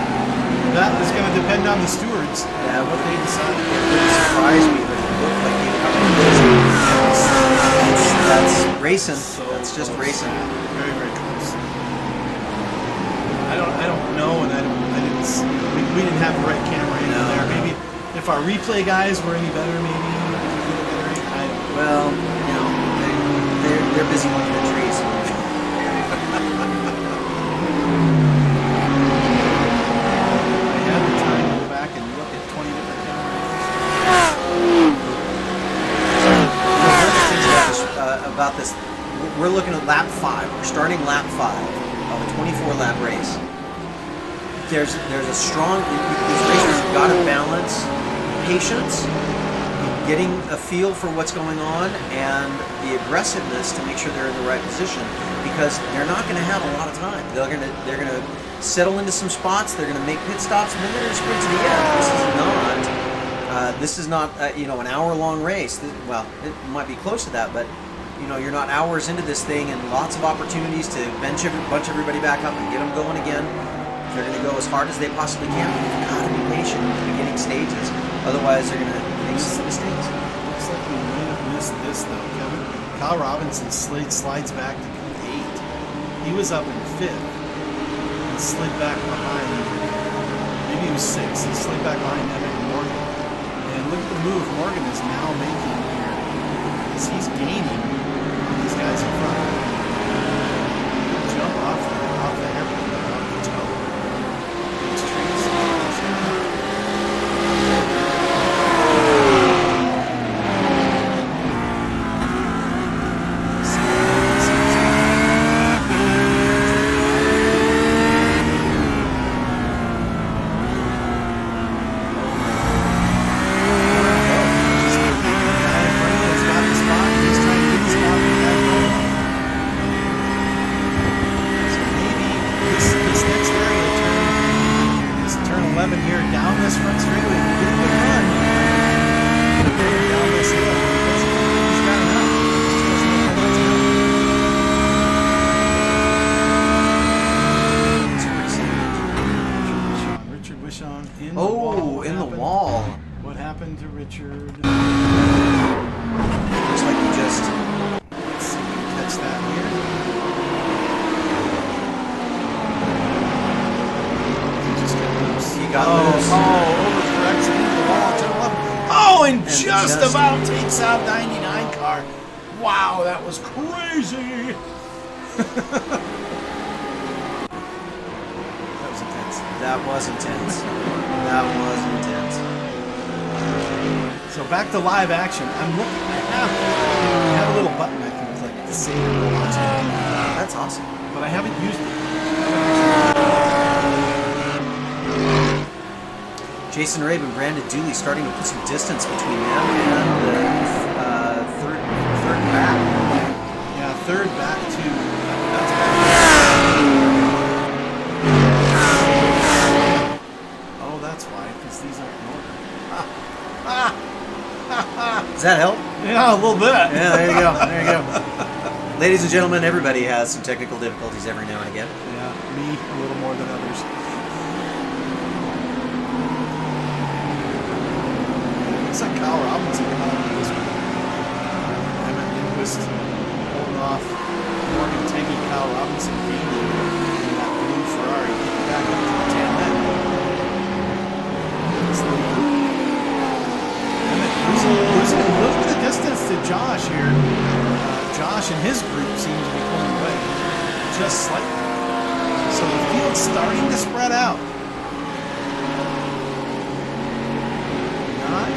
That is going to depend on the stewards. Yeah, What they decide. it wouldn't surprise me, but it looked like he That's racing. That's just close. racing. Very, very close. I don't know, and I didn't see. We didn't have the right camera angle there. Maybe if our replay guys were any better, maybe. Well, you know, they're busy looking at trees. I had the time to go back and look at 20 different cameras. About this, we're looking at lap 5. We're starting lap 5 of a 24-lap race. There's a strong. These racers have got to balance patience, getting a feel for what's going on, and the aggressiveness to make sure they're in the right position, because they're not going to have a lot of time. They're going to settle into some spots. They're going to make pit stops, and then they're going to sprint to the end. This is not an hour-long race. Well, it might be close to that, but you're not hours into this thing, and lots of opportunities to bunch everybody back up and get them going again. They're going to go as hard as they possibly can. You've got to be patient in the beginning stages, otherwise they're going to make some mistakes. Looks like we might have missed this though, Kevin. Kyle Robinson slides back to P8. He was up in 5th and slid back behind. Maybe he was 6th. He slid back behind Emmett Morgan. And look at the move Morgan is now making here, as he's gaining on these guys in front. Jump off the airplane, off the toe. These trees. Just about takes out 99 car. Wow, that was crazy. That was intense. That was intense. So back to live action. I'm looking. I have a little button I can click to save and watch it. That's awesome. But I haven't used it. Jason Rabe and Brandon Dooley starting to put some distance between them and the third back. Yeah, third back to. That's back. Oh, that's why, because these aren't normal. Does that help? Yeah, a little bit. Yeah, there you go. There you go. Ladies and gentlemen, everybody has some technical difficulties every now and again. Yeah, me a little more than others. Looks like Kyle Robinson caught on this one. Emmett Lindquist holding off Morgan Teggy, Kyle Robinson gaining in that blue Ferrari. Back up to the tail end. Losing a little bit of distance to Josh here. Josh and his group seem to be pulling away just slightly. So the field's starting to spread out. Not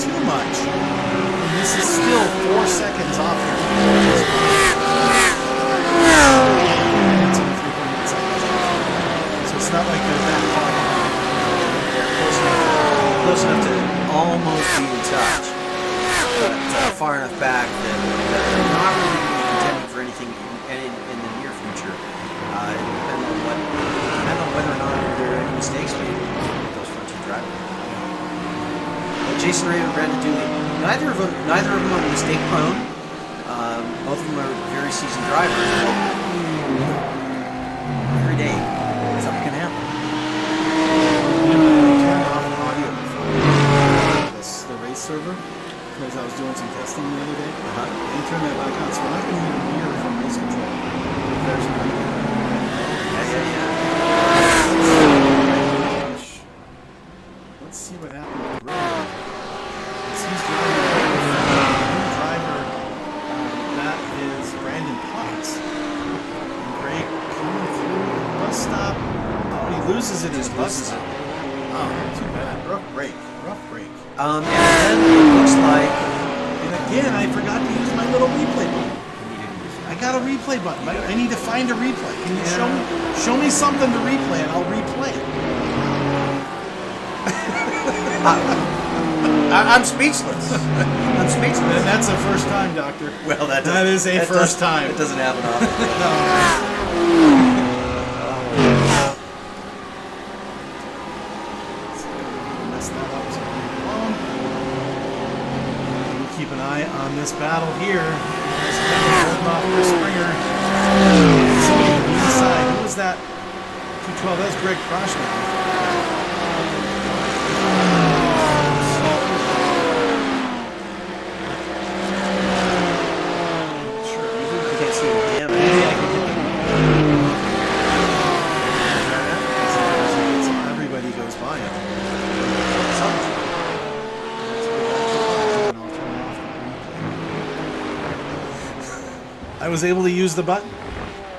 too much. And this is still 4 seconds off here. It's in 3.8 seconds. So it's not like they're that far behind. They're close enough to almost be in touch, but far enough back that they're not really going to be contending for anything in the near future. It'll depend on whether or not there are any mistakes made with those front two drivers. But Jason Ray and Brandon Dooley, neither of them are mistake prone. Both of them are very seasoned drivers. Every day, something can happen. The race server, because I was doing some testing the other day. And turn that back on, so we're not going to need a mirror from race control. There's an idea. Yeah. Let's see what happened with Rowan. He's driving the driver. That is Brandon Potts. And Greg coming through the bus stop. Oh, he loses it in his bus stop. Oh, too bad. Rough break. And then it looks like, and again, I forgot to use my little replay button. I got a replay button. I need to find a replay. Can you show me something to replay, and I'll replay it. I'm speechless. I'm speechless. And that's a first time, Doctor. Well, that is a first time. It doesn't happen often. Keep an eye on this battle here. Holding off Chris Springer. Somebody to the inside. Who was that? 212. That's Greg Proshman. Everybody goes by him. I was able to use the button.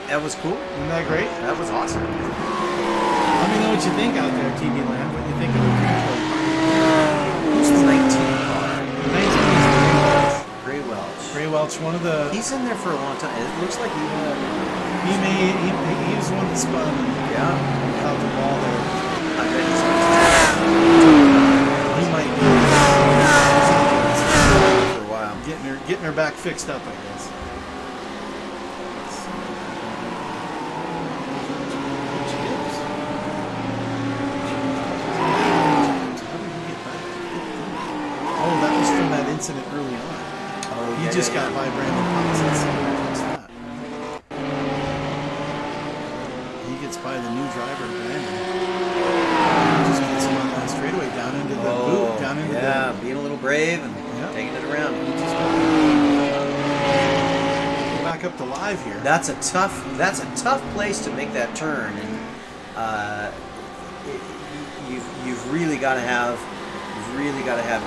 That was cool. Isn't that great? That was awesome. Let me know what you think out there, TV Land. What you think of the replay? Who's the 19 car? 19 is Gray Welch. Gray Welch, one of the... He's in there for a long time. It looks like he was the one that spun. Yeah. Out the ball there. I bet he's He might be. for a while. Getting her back fixed up, I guess. Incident early on. Oh, he just got by Brandon Potts. What's that? He gets by the new driver, Brandon. He just gets him on that straightaway down into the boot, down into the... being a little brave and taking it around. He just got back up to live here. That's a tough place to make that turn, and you've really got to have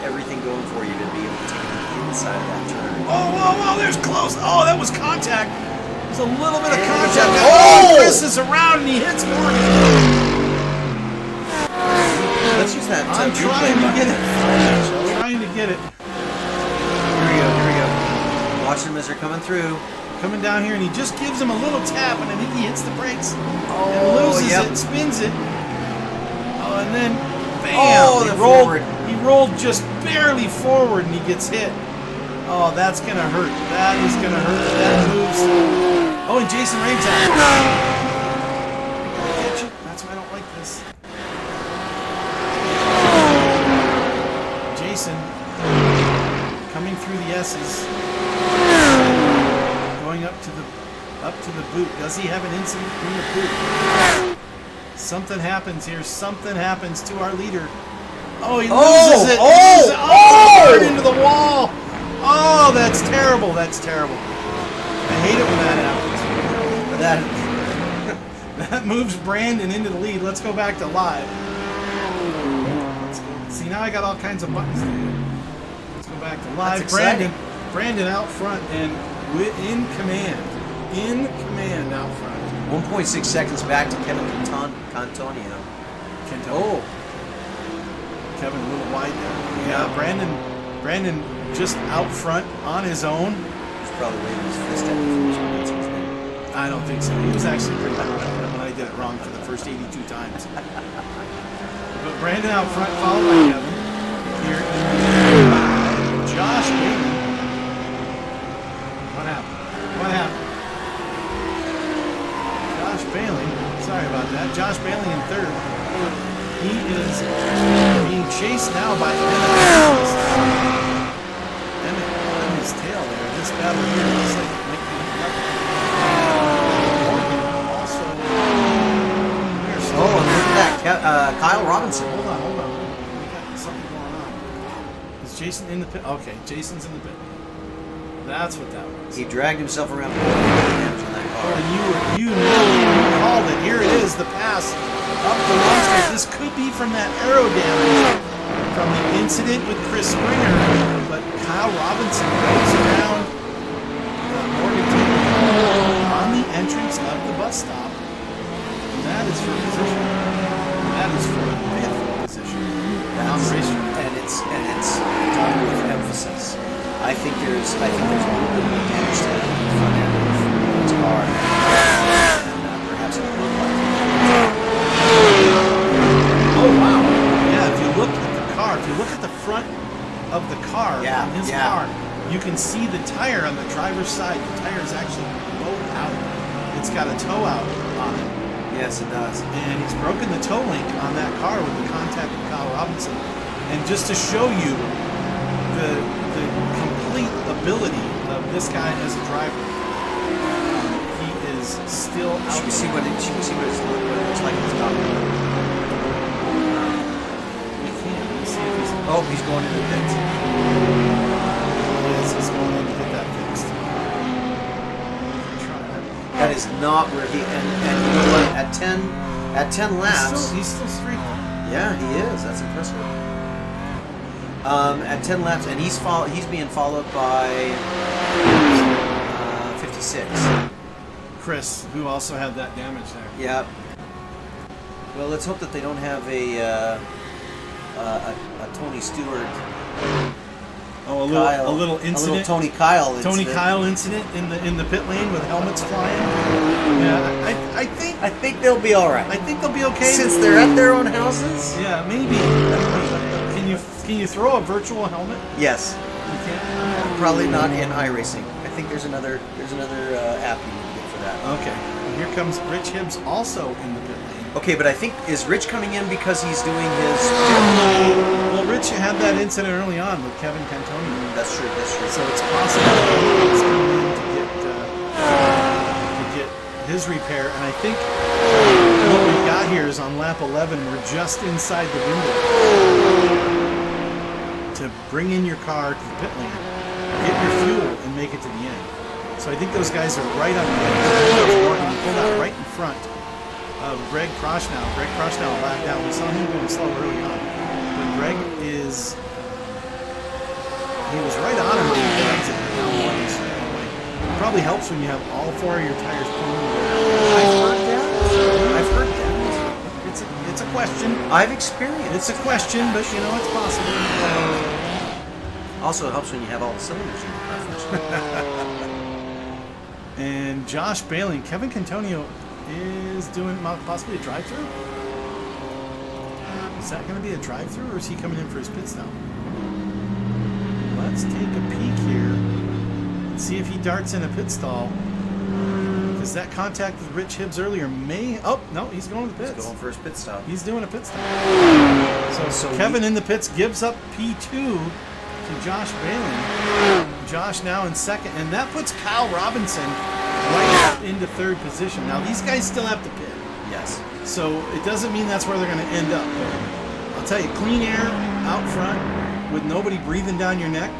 everything going for you to be able to take the inside of that turn. Oh, there's close. Oh, that was contact. There's a little bit of contact. Oh! Chris is around and he hits Morgan. Let's use that. I'm trying to get it. Trying to get it. Here we go. Watch them as they're coming through. Coming down here, and he just gives him a little tap, and I think he hits the brakes. Oh, and loses it, spins it. Oh, and then bam! He rolled just barely forward, and he gets hit. Oh, that's gonna hurt. That is gonna hurt. That moves. Oh, and Jason Raves out. That's why I don't like this. Jason through the S's. Going up to the boot. Does he have an incident in the boot? Something happens here. Something happens to our leader. Oh, he loses it. Hard into the wall. Oh, that's terrible. That's terrible. I hate it when that happens. That moves Brandon into the lead. Let's go back to live. See, now I got all kinds of buttons to do. Let's go back to live. Brandon out front and in command. In command out front. 1.6 seconds back to Kevin Cantonio. Oh. Kevin a little wide there. Yeah, Brandon just out front on his own. He's probably waving his fist at me. I don't think so. He was actually pretty loud when I did it wrong for the first 82 times. But Brandon out front, followed by Kevin. Here, Josh Bailey. What happened? Josh Bailey. Sorry about that. Josh Bailey in third. He is being chased now by Emmett. Emmett on his tail there. This battle here looks like it might be nothing. Also, and look at that. Kyle Robinson. Hold on. We got something going on. Is Jason in the pit? Okay, Jason's in the pit. That's what that was. He dragged himself around the damage on that car. And you called it. Here it is, the pass up the long straight. This could be from that aero damage from the incident with Chris Springer, but Kyle Robinson goes around Morgan on the entrance of the bus stop. And that is for position. That is for fifth position. On the racetrack. And it's done with emphasis. I think there's a little bit more damage to the front end of the car, and perhaps it will look like. Oh wow! Yeah, if you look at the car, if you look at the front of the car on his car, you can see the tire on the driver's side. The tire is actually bowed out. It's got a toe out on it. Yes, it does. And he's broken the toe link on that car with the contact with Kyle Robinson. And just to show you the complete ability of this guy as a driver, he is still out. Should we see what it looks like in his top? We can. Let's see if he's... Oh, he's going into the pits. Yes, he's going in to get that fixed. That is not where he... And you know what? At 10 laps... He's still streaking. Yeah, he is. That's impressive. At 10 laps, and he's being followed by 56. Chris, who also had that damage there. Yeah. Well, let's hope that they don't have a Tony Stewart. Oh, a little incident. A little Tony Kyle incident. Tony Kyle incident in the pit lane with helmets flying. Yeah, I think they'll be all right. I think they'll be okay since they're at their own houses. Yeah, maybe. Can you throw a virtual helmet? Yes. You can. Probably not in iRacing. I think there's another app you need to get for that. Okay. And here comes Rich Hibbs also in the pit lane. Okay, but I think is Rich coming in because he's doing his. Well, Rich had that incident early on with Kevin Cantonio. That's true. So it's possible he's coming in to get his repair. And I think what we've got here is on lap 11. We're just inside the window to bring in your car to the pit lane, get your fuel, and make it to the end. So I think those guys are right on the edge. Morgan pulled out right in front of Greg Prochnow. Greg Prochnow lapped down. We saw him going slow early on. But Greg is... he was right on him when he exit down Morgan's straightaway. It probably helps when you have all four of your tires pulling. I've heard that. It's a question. I've experienced. It's a question, but you know it's possible. Also, it helps when you have all the cylinders in your car first. And Josh Bailey, Kevin Cantonio is doing possibly a drive-thru. Is that going to be a drive-thru, or is he coming in for his pit stop? Let's take a peek here and see if he darts in a pit stall. Because that contact with Rich Hibbs earlier may... Oh, no, he's going to the pits. He's going for his pit stop. He's doing a pit stop. So Kevin in the pits gives up P2 to Josh Balin. Josh now in second, and that puts Kyle Robinson right up into third position. Now these guys still have to pit. Yes. So it doesn't mean that's where they're going to end up. But I'll tell you, clean air out front with nobody breathing down your neck,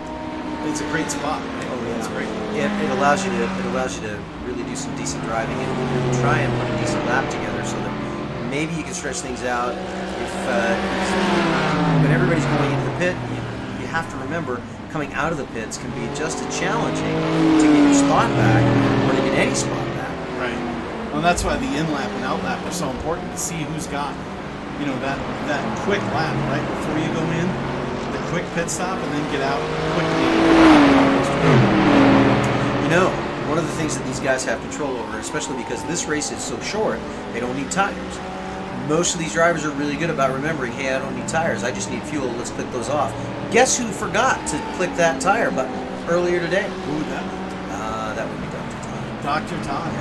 it's a great spot. Right? Oh, yeah. It's great. It allows you to really do some decent driving and try and put a decent lap together so that maybe you can stretch things out. If when everybody's going into the pit, you have to remember coming out of the pits can be just as challenging to get your spot back or to get any spot back. Right. Well, that's why the in lap and out lap are so important to see who's got, that quick lap right before you go in, the quick pit stop, and then get out quickly. One of the things that these guys have control over, especially because this race is so short, they don't need tires. Most of these drivers are really good about remembering, hey, I don't need tires, I just need fuel, let's click those off. Guess who forgot to click that tire button earlier today? Who would that be? That would be Dr. Todd. Dr. Todd.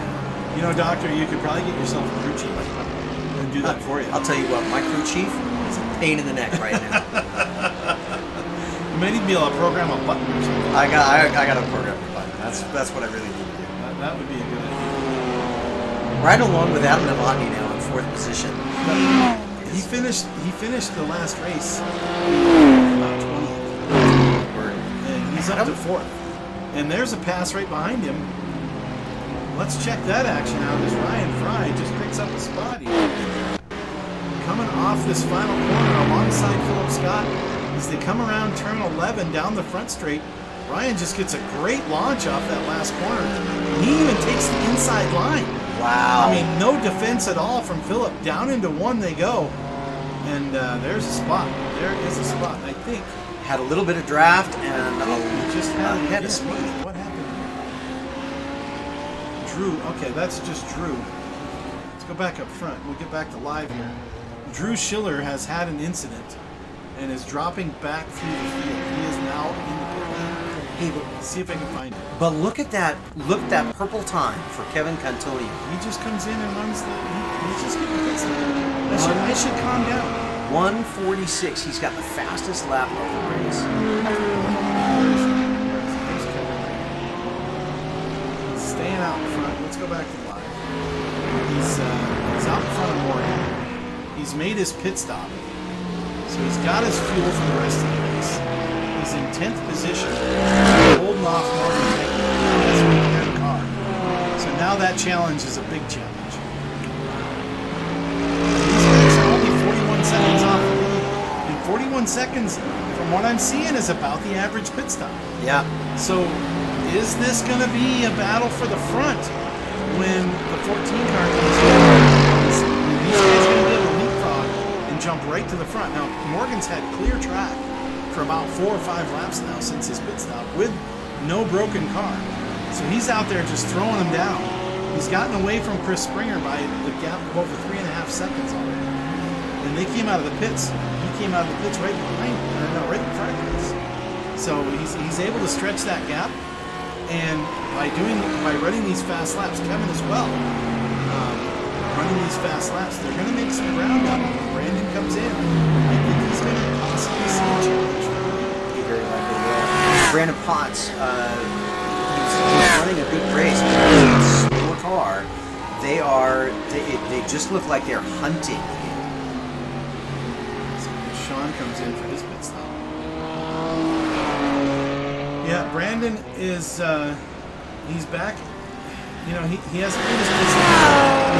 Yeah. Doctor, you could probably get yourself a crew chief and do that for you. I'll tell you what, my crew chief is a pain in the neck right now. You may need to be able to program a button or something. I got to program a button. That's what I really need to do. That would be a good idea. Right along with Adam Novotny now in fourth position. He finished the last race about 20th. And he's up to fourth. And there's a pass right behind him. Let's check that action out as Ryan Fry just picks up a spot here. Coming off this final corner alongside Philip Scott as they come around turn 11 down the front straight. Ryan just gets a great launch off that last corner. He even takes the inside line. Wow. I mean, no defense at all from Philip. Down into one they go. And there's a spot. There is a spot, I think. Had a little bit of draft and just had of speed. What happened here? Drew. Okay, that's just Drew. Let's go back up front. We'll get back to live here. Drew Schiller has had an incident and is dropping back through the field. He is now in the pit lane. Hey, let's see if I can find it. But look at that purple time for Kevin Cantonio. He just comes in and runs he's just getting pit stop. I should calm down. 1:46. He's got the fastest lap of the race. He's staying out in front. Let's go back to live. He's out in front of Morgan. He's made his pit stop. So he's got his fuel for the rest of the race. He's in 10th position, holding off Morgan as we clear the car. So now that challenge is a big challenge. He's only 41 seconds off the lead. And 41 seconds, from what I'm seeing, is about the average pit stop. Yeah. So is this going to be a battle for the front when the 14 car comes in? These guys going to be able to leapfrog and jump right to the front. Now, Morgan's had clear track for about 4 or 5 laps now since his pit stop with no broken car. So he's out there just throwing them down. He's gotten away from Chris Springer by the gap of over 3.5 seconds already. And they came out of the pits. He came out of the pits right behind, right in front of Chris. So he's able to stretch that gap. And by running these fast laps, Kevin as well, running these fast laps, they're going to make some ground up. When Brandon comes in, I think he's going to possibly see a challenge. He very likely will. Brandon Potts, he's running a good race, but it's a slower car. They just look like they're hunting him. So Sean comes in for his pit stop. Yeah, Brandon is he's back. He hasn't been his pit stop.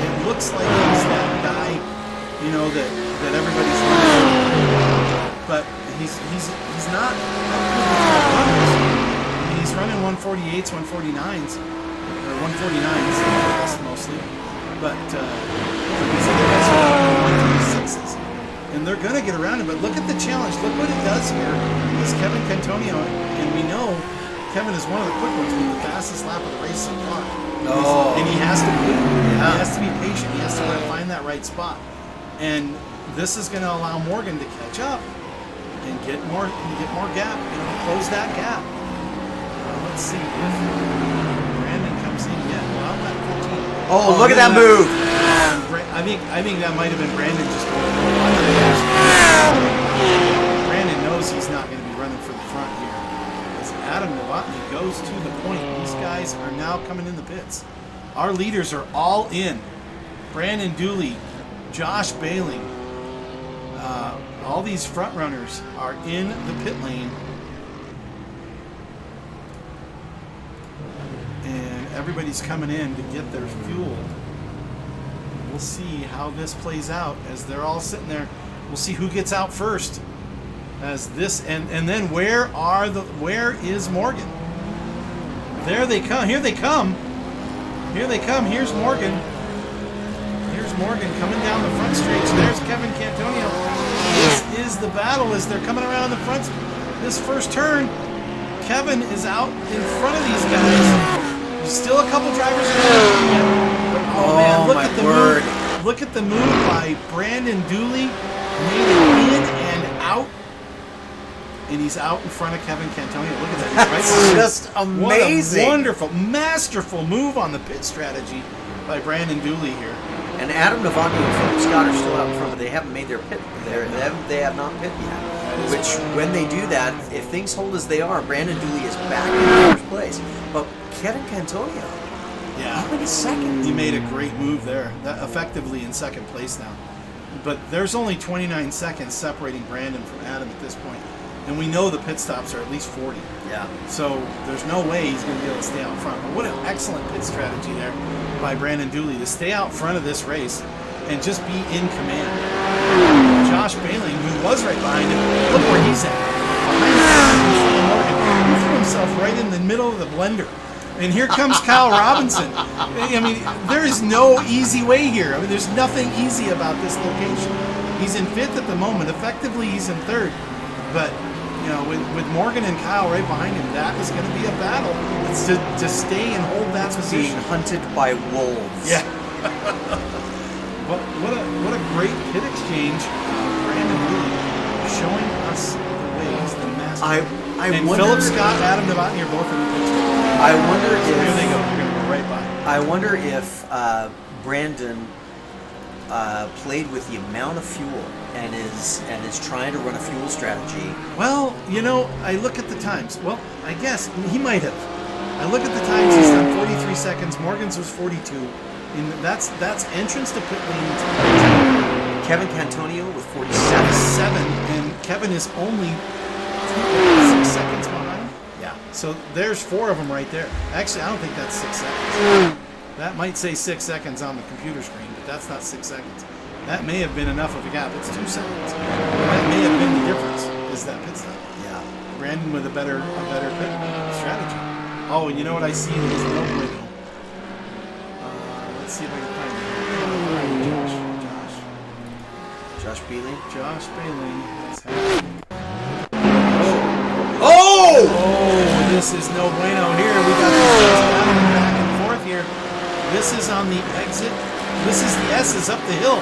It looks like he's that guy, that everybody's running. But he's not runners. He's running 148s, 149s, or 149s, I guess, mostly. But these other guys are running 136s. And they're going to get around him. But look at the challenge. Look what it does here. This Kevin Cantonio, and we know Kevin is one of the quick ones with the fastest lap of the race so far. Oh. And he has to wait. Yeah. He has to be patient. He has to find that right spot. And this is going to allow Morgan to catch up and get more gap, close that gap. Let's see if Brandon comes in yet. Well, I'm at 14. Oh, look at that move! I think that might have been Brandon just going. Brandon knows he's not going to be running Adam Novotny goes to the point. These guys are now coming in the pits. Our leaders are all in. Brandon Dooley, Josh Bailing, all these front runners are in the pit lane. And everybody's coming in to get their fuel. We'll see how this plays out as they're all sitting there. We'll see who gets out first. As this and then where is Morgan? There they come. Here they come. Here they come. Here's Morgan. Here's Morgan coming down the front stretch. There's Kevin Cantonio. This is the battle as they're coming around the front. This first turn, Kevin is out in front of these guys. There's still a couple drivers ahead. Oh man, look at the move. Look at the move by Brandon Dooley. Made it in and out. And he's out in front of Kevin Cantonio. Look at that. He's right just amazing. What a wonderful, masterful move on the pit strategy by Brandon Dooley here. And Adam Novotny and Philip Scott are still out in front, but they haven't made their pit. They have not pit yet. Which, when they do that, if things hold as they are, Brandon Dooley is back in first place. But Kevin Cantonio, yeah, he second. He made a great move there, effectively in second place now. But there's only 29 seconds separating Brandon from Adam at this point. And we know the pit stops are at least 40. Yeah. So there's no way he's going to be able to stay out front. But what an excellent pit strategy there by Brandon Dooley to stay out front of this race and just be in command. Josh Bailing, who was right behind him, look where he's at. He threw himself right in the middle of the blender. And here comes Kyle Robinson. I mean, there is no easy way here. I mean, there's nothing easy about this location. He's in fifth at the moment. Effectively, he's in third. But you know, with Morgan and Kyle right behind him, that is going to be a battle. It's to stay and hold that position. Being hunted by wolves. Yeah. But what a great pit exchange. Brandon Dooley showing us the ways, the master. And wonder, Philip Scott, Adam Novotny are both in the pit. I wonder if here they go. They're going to go right by. I wonder if Brandon played with the amount of fuel and is trying to run a fuel strategy. Well, you know, I look at the times. Well, I guess he might have. I look at the times. He's done 43 seconds. Morgan's was 42. And that's entrance to pit lane time. Kevin Cantonio with 47. And Kevin is only 6 seconds behind. Yeah. So there's 4 of them right there. Actually, I don't think that's 6 seconds. That might say 6 seconds on the computer screen, but that's not 6 seconds. That may have been enough of a gap. It's 2 seconds. That may have been the difference, is that pit stop. Yeah. Brandon with a better pit strategy. Oh, you know what I see? There's no window. Let's see if I can find it. Josh Bailing. Josh Bailing is happening. Oh! Oh, this is no bueno here. We got this back and forth here. This is on the exit. This is the S's up the hill.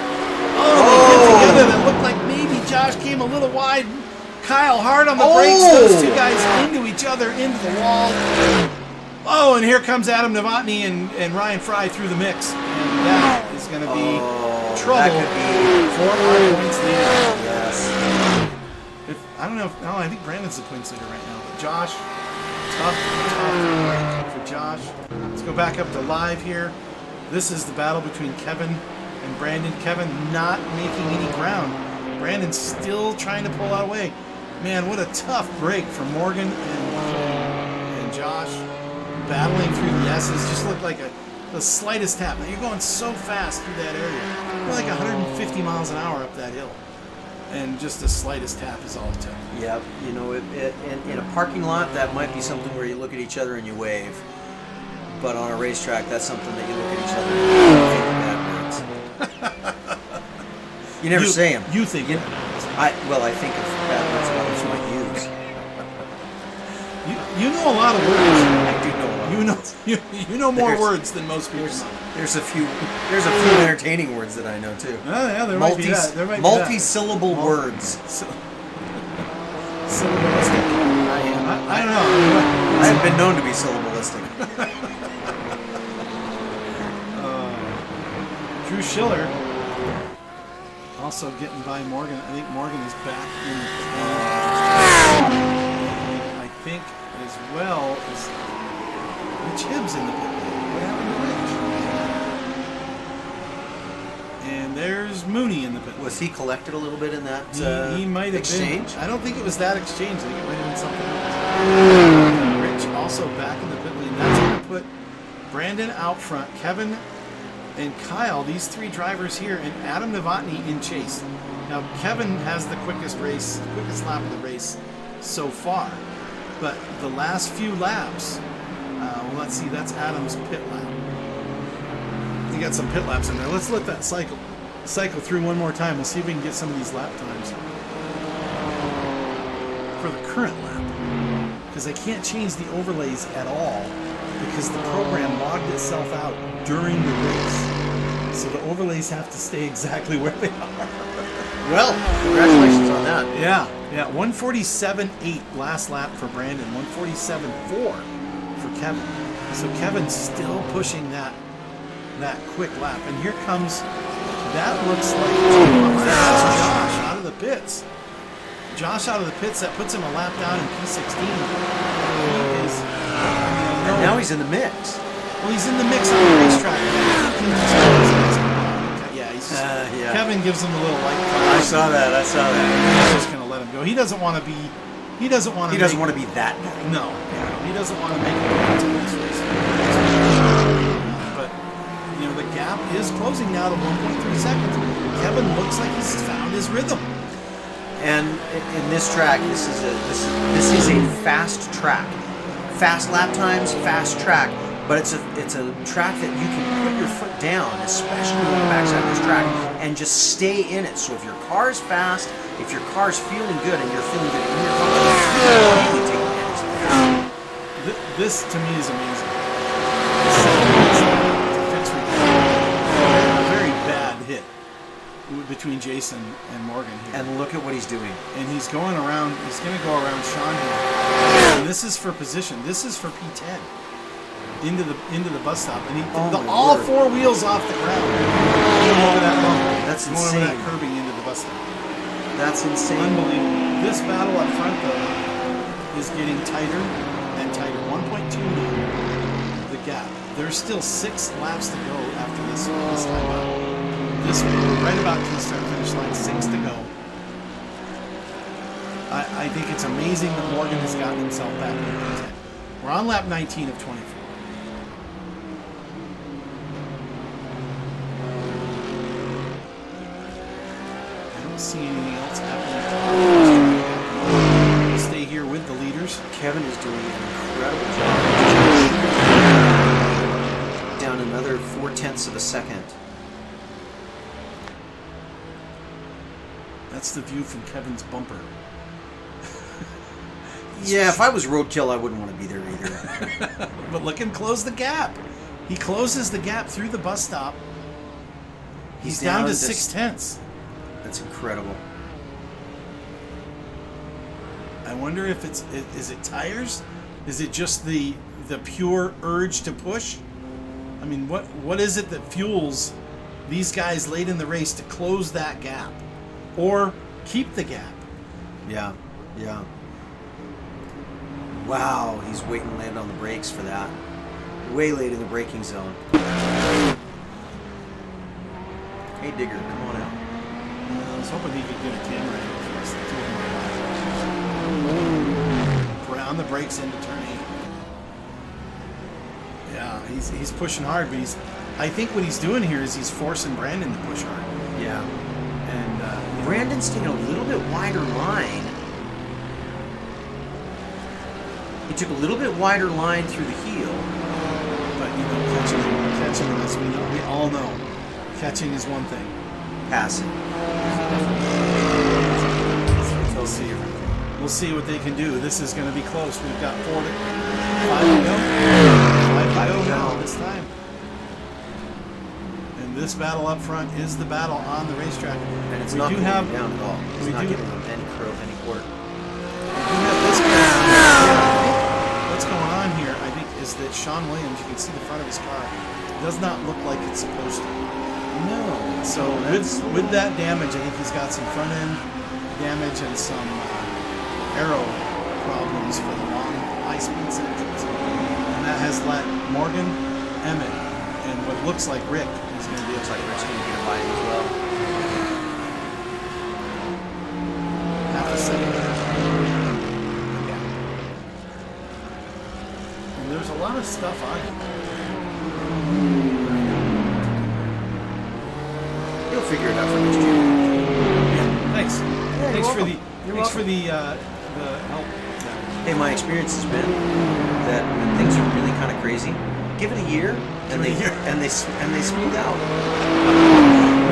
Oh, they get together. That looked like maybe Josh came a little wide. Kyle hard on the brakes. Those two guys into each other, into the wall. Oh, and here comes Adam Novotny and Ryan Fry through the mix. And that is going to be trouble for our points leader. Yes. I don't know. I think Brandon's the points leader right now. But Josh, tough break for Josh. Let's go back up to live here. This is the battle between Kevin and Brandon. Kevin not making any ground. Brandon still trying to pull out away. Man, what a tough break for Morgan and Josh. Battling through the S's. Just looked like the slightest tap. Now, you're going so fast through that area. You're like 150 miles an hour up that hill. And just the slightest tap is all it took. Yeah, you know, in a parking lot, that might be something where you look at each other and you wave. But on a racetrack, that's something that you look at each other and think of bad words. You never say them. You think I think of bad words that others might use. You know a lot of words. I do know a lot. You know more words than most people. There's a few entertaining words that I know too. Oh yeah, there might be that. Multi-syllable words. Syllabalistic. I don't know. I have been known to be syllabalistic. Drew Schiller also getting by Morgan. I think Morgan is back in. I think as well as Rich Hibbs in the pit lane. What happened to Rich? And there's Mooney in the pit lane. Was he collected a little bit in that He might have exchange? been. I don't think it was that exchange. I think it might have been something else. Rich also back in the pit lane. That's going to put Brandon out front, Kevin and Kyle, these three drivers here, and Adam Novotny in chase. Now, Kevin has the quickest lap of the race so far. But the last few laps, well, let's see, that's Adam's pit lap. You got some pit laps in there. Let's let that cycle through one more time. We'll see if we can get some of these lap times for the current lap. Because I can't change the overlays at all because the program logged itself out during the race. So the overlays have to stay exactly where they are. Well, congratulations on that. Yeah. 147.8 last lap for Brandon, 147.4 for Kevin. So Kevin's still pushing that quick lap. And here comes, that looks like Josh out of the pits. Josh out of the pits, that puts him a lap down in P16. He is, And now he's in the mix. well, he's in the mix on the racetrack. Yeah. Kevin gives him a little light. I saw that. He's just going to let him go. He doesn't want to be. He doesn't want to be that guy. No, he doesn't want to make it into this race. But the gap is closing now to 1.3 seconds. Kevin looks like he's found his rhythm. And in this track, this is a fast track, fast lap times, fast track. But it's a track that you can put your foot down, especially on the backside of this track, and just stay in it. So if your car's fast, if your car's feeling good, and you're feeling good in your car, you really take advantage of that. This to me is amazing. A very bad hit between Jason and Morgan here. And look at what he's doing. And he's going around. He's going to go around Sean here. And this is for position. This is for P10. Into the bus stop, and all four wheels off the ground. Going over that bump. That's going insane. over that curbing into the bus stop. That's insane. Unbelievable. This battle up front, though, is getting tighter and tighter. 1.2 now. The gap. There's still 6 laps to go after this time out. We're right about to the start-finish line. 6 to go. I think it's amazing that Morgan has gotten himself back into P10. We're on lap 19 of 24. See anything else happening. Stay here with the leaders. Kevin is doing an incredible job. Down another 0.4 of a second. That's the view from Kevin's bumper. Yeah, if I was roadkill, I wouldn't want to be there either. But look him close the gap. He closes the gap through the bus stop. He's down to 0.6. That's incredible. I wonder if is it tires? Is it just the pure urge to push? I mean, what is it that fuels these guys late in the race to close that gap or keep the gap? Yeah. Wow, he's waiting to land on the brakes for that. Way late in the braking zone. Hey, Digger, come on out. I was hoping he could get a camera angle for us. On the brakes into turn 8. Yeah, he's pushing hard, but I think what he's doing here is he's forcing Brandon to push hard. Yeah. And Brandon's taking a little bit wider line. He took a little bit wider line through the heel. But catching him, as we all know, catching is one thing. Passing. We'll see what they can do. This is going to be close. We've got 5 to go. 5 to go now this time. And this battle up front is the battle on the racetrack. And it's not going down at all. It's not giving them any quarter. What's going on here, I think, is that Sean Williams, you can see the front of his car, does not look like it's supposed to. No. So with that damage, I think he's got some front end damage and some aero problems for the long. I high-speed sections. And that has let Morgan, Emmett, and what looks like Rick is going to be able to Rick's going to get a buy as well. half a second. Yeah. And there's a lot of stuff on it. You'll figure it out for next year. Yeah, thanks. Thanks for the help. Yeah. Hey, my experience has been that when things are really kind of crazy, give it a year, and they smooth out.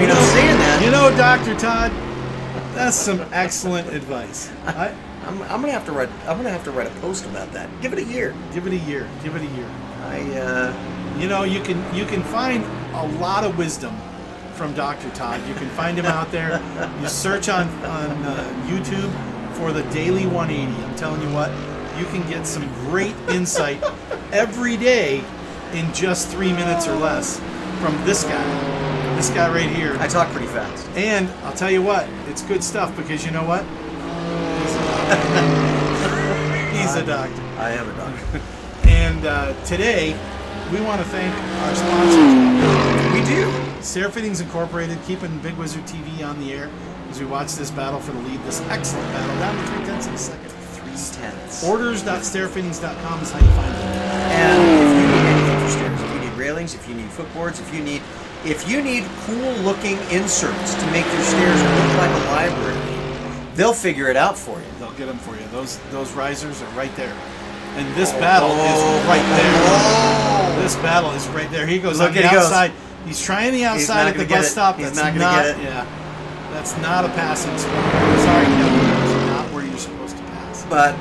Saying that, Dr. Todd, that's some excellent advice. I'm gonna have to write a post about that. Give it a year. Give it a year. Give it a year. You You can find a lot of wisdom from Dr. Todd. You can find him out there. You search on YouTube for the Daily 180. I'm telling you what, you can get some great insight every day in just 3 minutes or less from this guy right here. I talk pretty fast. And I'll tell you what, it's good stuff because you know what? He's a doctor. I am a doctor. And today, we want to thank our sponsors. We do. Stair Fittings Incorporated, keeping Bigg Wizurd TV on the air as we watch this battle for the lead, this excellent battle, down to 3/10 of a second. 3/10. Orders.stairfittings.com is how you find it. And if you need anything for stairs, if you need railings, if you need footboards, if you need cool-looking inserts to make your stairs look like a library, they'll figure it out for you. They'll get them for you. Those risers are right there. And this battle is right there. This battle is right there. He goes on the outside. He's trying the outside at the bus stop. He's not going to get it. Yeah, that's not a passing spot. Sorry, Kevin. That's not where you're supposed to pass. But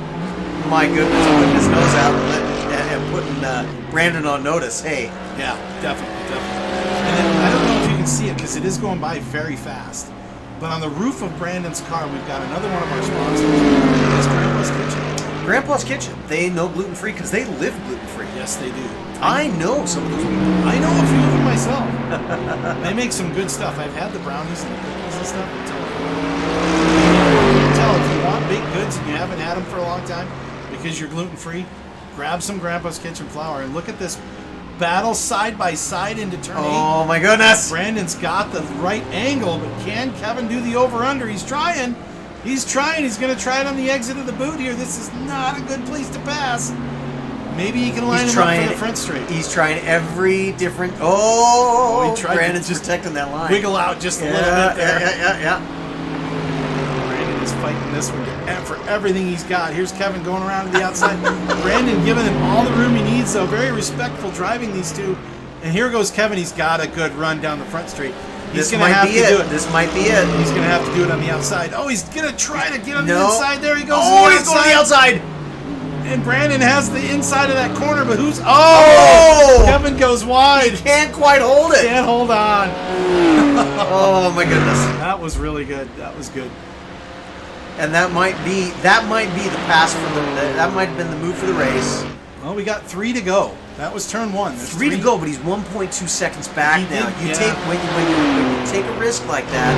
my goodness, putting his nose out and putting Brandon on notice. Hey. Yeah, definitely. And then, I don't know if you can see it because it is going by very fast. But on the roof of Brandon's car, we've got another one of our sponsors. It's Grandpa's Kitchen. Grandpa's Kitchen. They know gluten-free because they live gluten-free. Yes, they do. I know some of those people. I know a few of them myself. They make some good stuff. I've had the brownies and the cookies and stuff. I'm telling you. If you want baked goods and you haven't had them for a long time because you're gluten-free, grab some Grandpa's Kitchen flour and look at this battle side by side into turn 8. Oh my goodness! Brandon's got the right angle, but can Kevin do the over-under? He's trying. He's going to try it on the exit of the boot here. This is not a good place to pass. Maybe he can line him up for the front straight. He's trying every different... he tried Brandon's just protecting that line. Wiggle out just a little bit there. Yeah. Brandon is fighting this one for everything he's got. Here's Kevin going around to the outside. Brandon giving him all the room he needs, so very respectful driving these two. And here goes Kevin. He's got a good run down the front straight. He's going to have to do it. This might be it. He's going to have to do it on the outside. Oh, he's going to try to get on the inside. There he goes. He's going to the outside. And Brandon has the inside of that corner, but who's... Kevin goes wide. He can't quite hold it. Can't hold on. Oh, my goodness. That was really good. That was good. And that might be the pass for that might have been the move for the race. Well, we got 3 to go. That was turn 1. There's 3 to go, but he's 1.2 seconds back now. When you take a risk like that,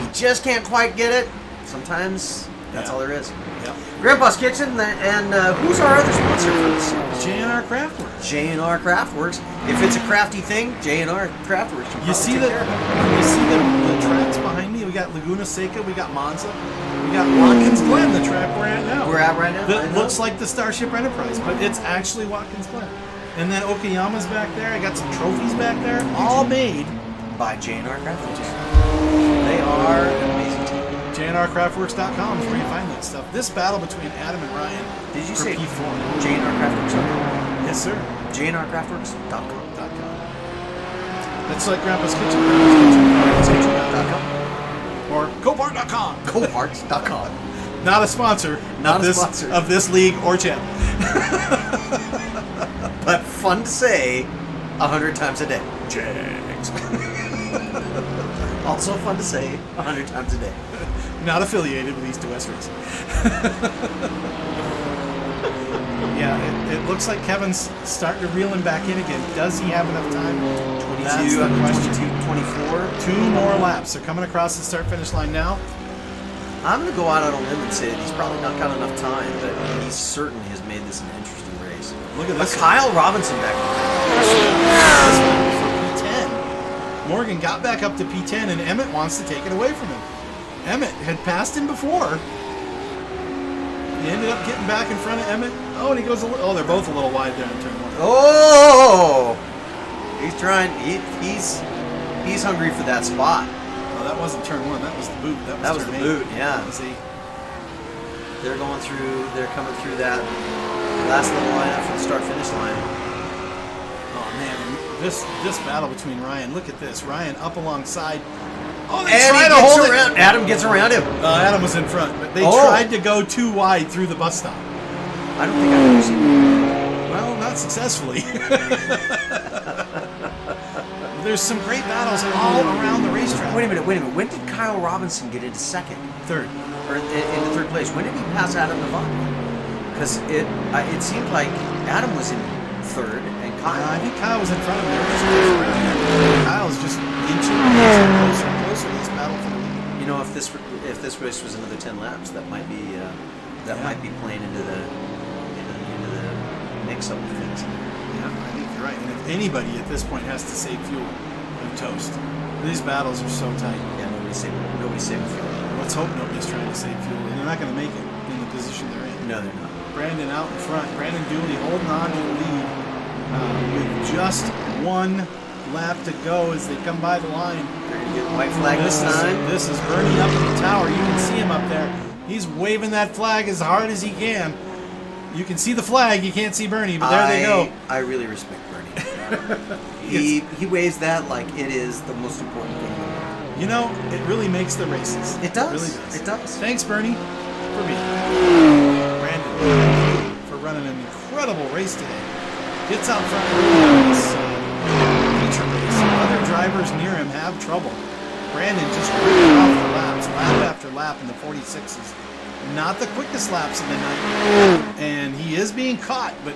you just can't quite get it. Sometimes that's all there is. Yep. Grandpa's Kitchen, and who's our other sponsor for this? JNR Craftworks. JNR Craftworks. If it's a crafty thing, JNR Craftworks. You see the tracks behind me? We got Laguna Seca, we got Monza, we got Watkins Glen, the track we're at now. We're at right now. That looks like the Starship Enterprise, but it's actually Watkins Glen. And then Okayama's back there. I got some trophies back there, all made by JNR Craftworks. They are an amazing team. JNRCraftworks.com is where you find that stuff. This battle between Adam and Ryan. Did you say P4? JNRCraftworks.com? Yes, sir. JNRCraftworks.com. That's like Grandpa's Kitchen. Grandpa's Kitchen.com. Or Copart.com. Coparts.com. Not a sponsor. Not a sponsor of this league or channel. But fun to say 100 times a day. Jags. Also fun to say 100 times a day. Not affiliated with E2WR Racing. Yeah, it looks like Kevin's starting to reel him back in again. Does he have enough time? 22, 24. 2 more laps. They're coming across the start-finish line now. I'm going to go out on a limb and say that he's probably not got enough time, but he certainly has made this an interesting Look at this. Kyle Robinson back For P10. Morgan got back up to P10, and Emmett wants to take it away from him. Emmett had passed him before. He ended up getting back in front of Emmett. Oh, and he goes a little... Oh, they're both a little wide there in turn 1. Oh! He's trying... He's hungry for that spot. Oh, that wasn't turn 1. That was the boot. That was the boot, yeah. See? They're going through... They're coming through that last little lineup for the start-finish line. Oh, man. This battle between Ryan... Look at this. Ryan up alongside... Oh, they and tried to hold it. Adam gets around him. Adam was in front, but they tried to go too wide through the bus stop. I don't think I've ever seen that. Well, not successfully. There's some great battles all around the racetrack. Wait a minute. When did Kyle Robinson get into second? Third. Or into third place? When did he pass Adam Novotny? Because it seemed like Adam was in third and Kyle. I think Kyle was in front of him. Kyle's just inching closer and closer to this battle for the lead. You know, if this race was another 10 laps, that might be might be playing into the mix-up of things. Yeah, I think you're right. And if anybody at this point has to save fuel, they're toast. These battles are so tight. Yeah, nobody's saving fuel. Let's hope nobody's trying to save fuel. And they're not going to make it in the position they're in. No, they're not. Brandon out in front. Brandon Dooley holding on to the lead with just one lap to go as they come by the line. They're going to get white flag this time. This is Bernie up in the tower. You can see him up there. He's waving that flag as hard as he can. You can see the flag. You can't see Bernie, but there they go. I really respect Bernie. he waves that like it is the most important thing in the world. You know, it really makes the races. It does. It really does. It does. Thanks, Bernie, for being Brandon, for running an incredible race today. Gets out front early on this feature race. Other drivers near him have trouble. Brandon just ripping off the laps, lap after lap in the 46s. Not the quickest laps of the night. And he is being caught, but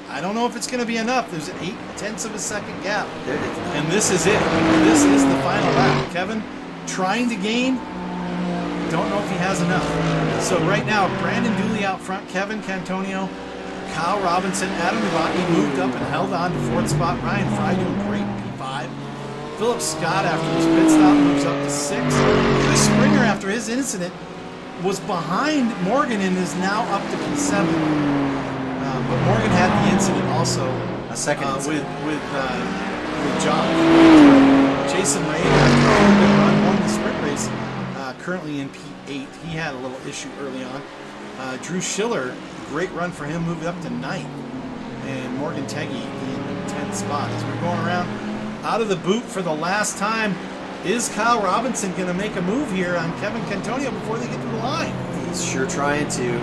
I don't know if it's going to be enough. There's an 0.8 of a second gap. And this is it. This is the final lap. Kevin trying to gain. Don't know if he has enough. So right now, Brandon Dooley out front, Kevin Cantonio, Kyle Robinson, Adam Novotny moved up and held on to fourth spot. Ryan Fry doing great, P5. Philip Scott after his pit stop moves up to 6. Chris Springer after his incident was behind Morgan and is now up to P7. But Morgan had the incident also. A second with John. Jason Ray after a good run won the sprint race. Currently in P8. He had a little issue early on. Drew Schiller, great run for him, moved up to 9th. And Morgan Teggy in the 10th spot. As we're going around out of the boot for the last time, is Kyle Robinson going to make a move here on Kevin Cantonio before they get to the line? He's sure trying to.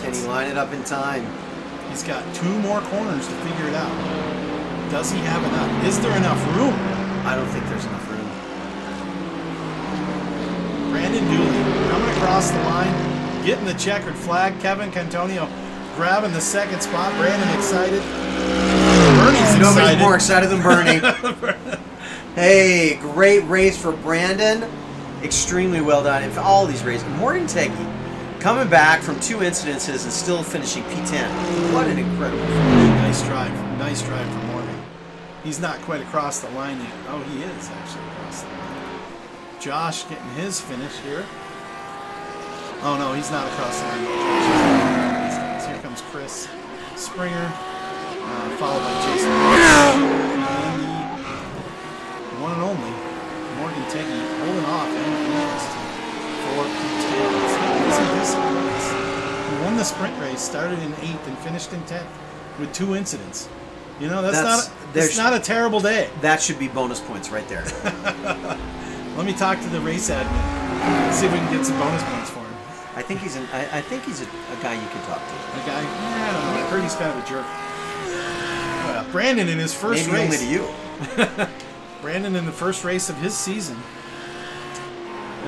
Can he line it up in time? He's got 2 more corners to figure it out. Does he have enough? Is there enough room? I don't think there's enough room. Brandon Dooley coming across the line, getting the checkered flag. Kevin Cantonio grabbing the second spot. Brandon excited. Bernie's excited. Nobody's more excited than Bernie. Hey, great race for Brandon. Extremely well done. In all these races. Morgan Teggy coming back from 2 incidences and still finishing P10. What an incredible finish. Nice drive. Nice drive for Morgan. He's not quite across the line yet. Oh, he is actually across the line. Josh getting his finish here. Oh, no, he's not across the line. Here comes Chris Springer, followed by Jason. And the one and only Morgan Teggy holding off for P10. He won the sprint race, started in 8th and finished in 10th with 2 incidents. You know, that's not a terrible day. That should be bonus points right there. Let me talk to the race admin. See if we can get some bonus points for him. I think he's a guy you can talk to. A guy? Yeah, I don't know. I heard he's kind of a jerk. Well, Brandon in his first Maybe race. only to you. Brandon in the first race of his season,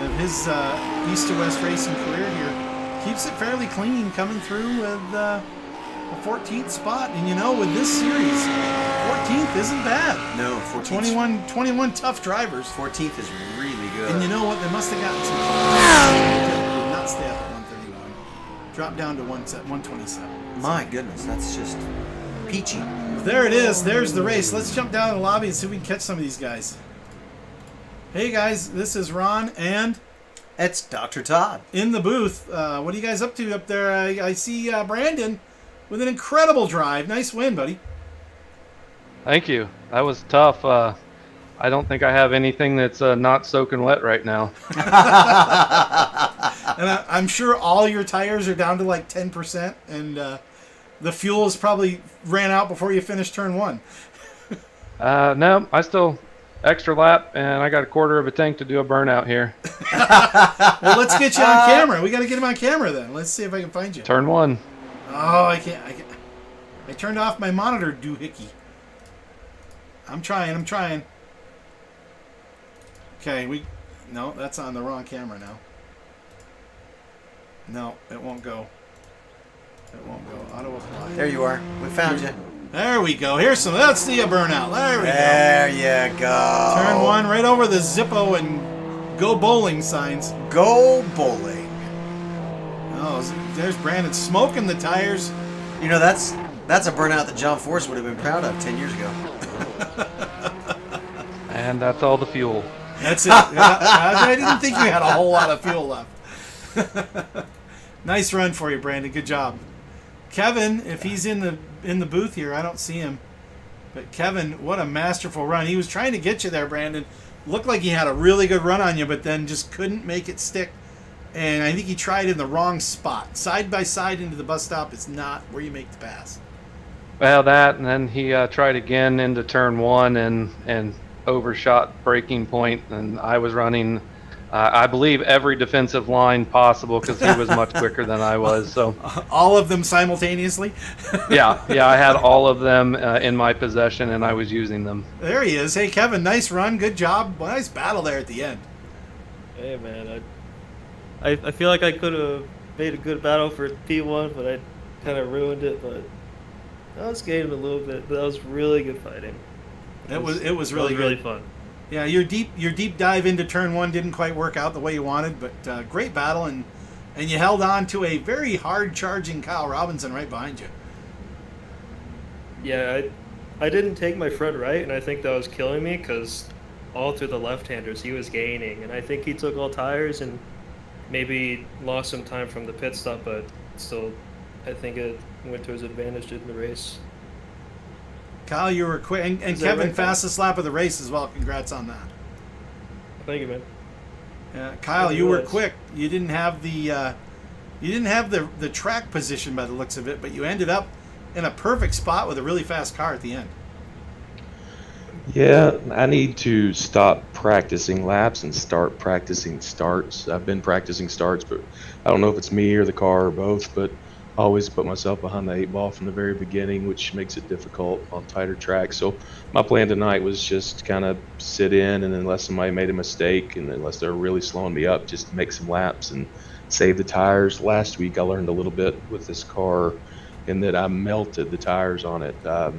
of his east to west racing career here, keeps it fairly clean, coming through with a 14th spot. And you know, with this series, 14th isn't bad. No, 14th. 21 tough drivers. 14th is really good. And you know what? They must have gotten some. Did not stay up at 131. Drop down to 127. My goodness, that's just peachy. There it is. There's the race. Let's jump down to the lobby and see if we can catch some of these guys. Hey guys, this is Ron and It's Dr. Todd. in the booth. What are you guys up to up there? I see Brandon with an incredible drive. Nice win, buddy. Thank you. That was tough. I don't think I have anything that's not soaking wet right now. And I'm sure all your tires are down to like 10%, and the fuel is probably ran out before you finished turn 1. No, I still extra lap, and I got a quarter of a tank to do a burnout here. Well, let's get you on camera. We got to get him on camera then. Let's see if I can find you. Turn 1. Oh, I can't. I turned off my monitor doohickey. I'm trying. Okay, no, that's on the wrong camera now. No, it won't go. It won't go. Auto apply. There you are. We found you. There we go. Let's see a burnout. There we go. There you go. Turn 1 right over the Zippo and go bowling signs. Go bowling. Oh, there's Brandon smoking the tires. You know, that's a burnout that John Force would have been proud of 10 years ago. And that's all the fuel. That's it. I didn't think you had a whole lot of fuel left. Nice run for you, Brandon. Good job. Kevin, if he's in the booth here, I don't see him. But Kevin, what a masterful run. He was trying to get you there, Brandon. Looked like he had a really good run on you, but then just couldn't make it stick. And I think he tried in the wrong spot. Side by side into the bus stop is not where you make the pass. Well, that, and then he tried again into turn 1 and overshot braking point, and I was running, I believe, every defensive line possible because he was much quicker than I was. So all of them simultaneously? yeah, I had all of them in my possession, and I was using them. There he is. Hey, Kevin, nice run. Good job. Nice battle there at the end. Hey, man, I feel like I could have made a good battle for P1, but I kind of ruined it. But I was gaining a little bit, but that was really good fighting. It was really fun. Yeah, your deep dive into turn 1 didn't quite work out the way you wanted, but great battle, and you held on to a very hard charging Kyle Robinson right behind you. Yeah, I didn't take my front right, and I think that was killing me because all through the left-handers he was gaining, and I think he took all tires and maybe lost some time from the pit stop, but still, I think it went to his advantage in the race. Kyle, you were quick, and Kevin, right, fastest lap of the race as well. Congrats on that. Thank you, man. Yeah, Kyle, Yeah, you were was. quick. You didn't have the track position by the looks of it, but you ended up in a perfect spot with a really fast car at the end. Yeah, I need to stop practicing laps and start practicing starts. I've been practicing starts, but I don't know if it's me or the car or both, but I always put myself behind the 8 ball from the very beginning, which makes it difficult on tighter tracks. So my plan tonight was just kind of sit in, and unless somebody made a mistake and unless they're really slowing me up, just make some laps and save the tires. Last week I learned a little bit with this car in that I melted the tires on it,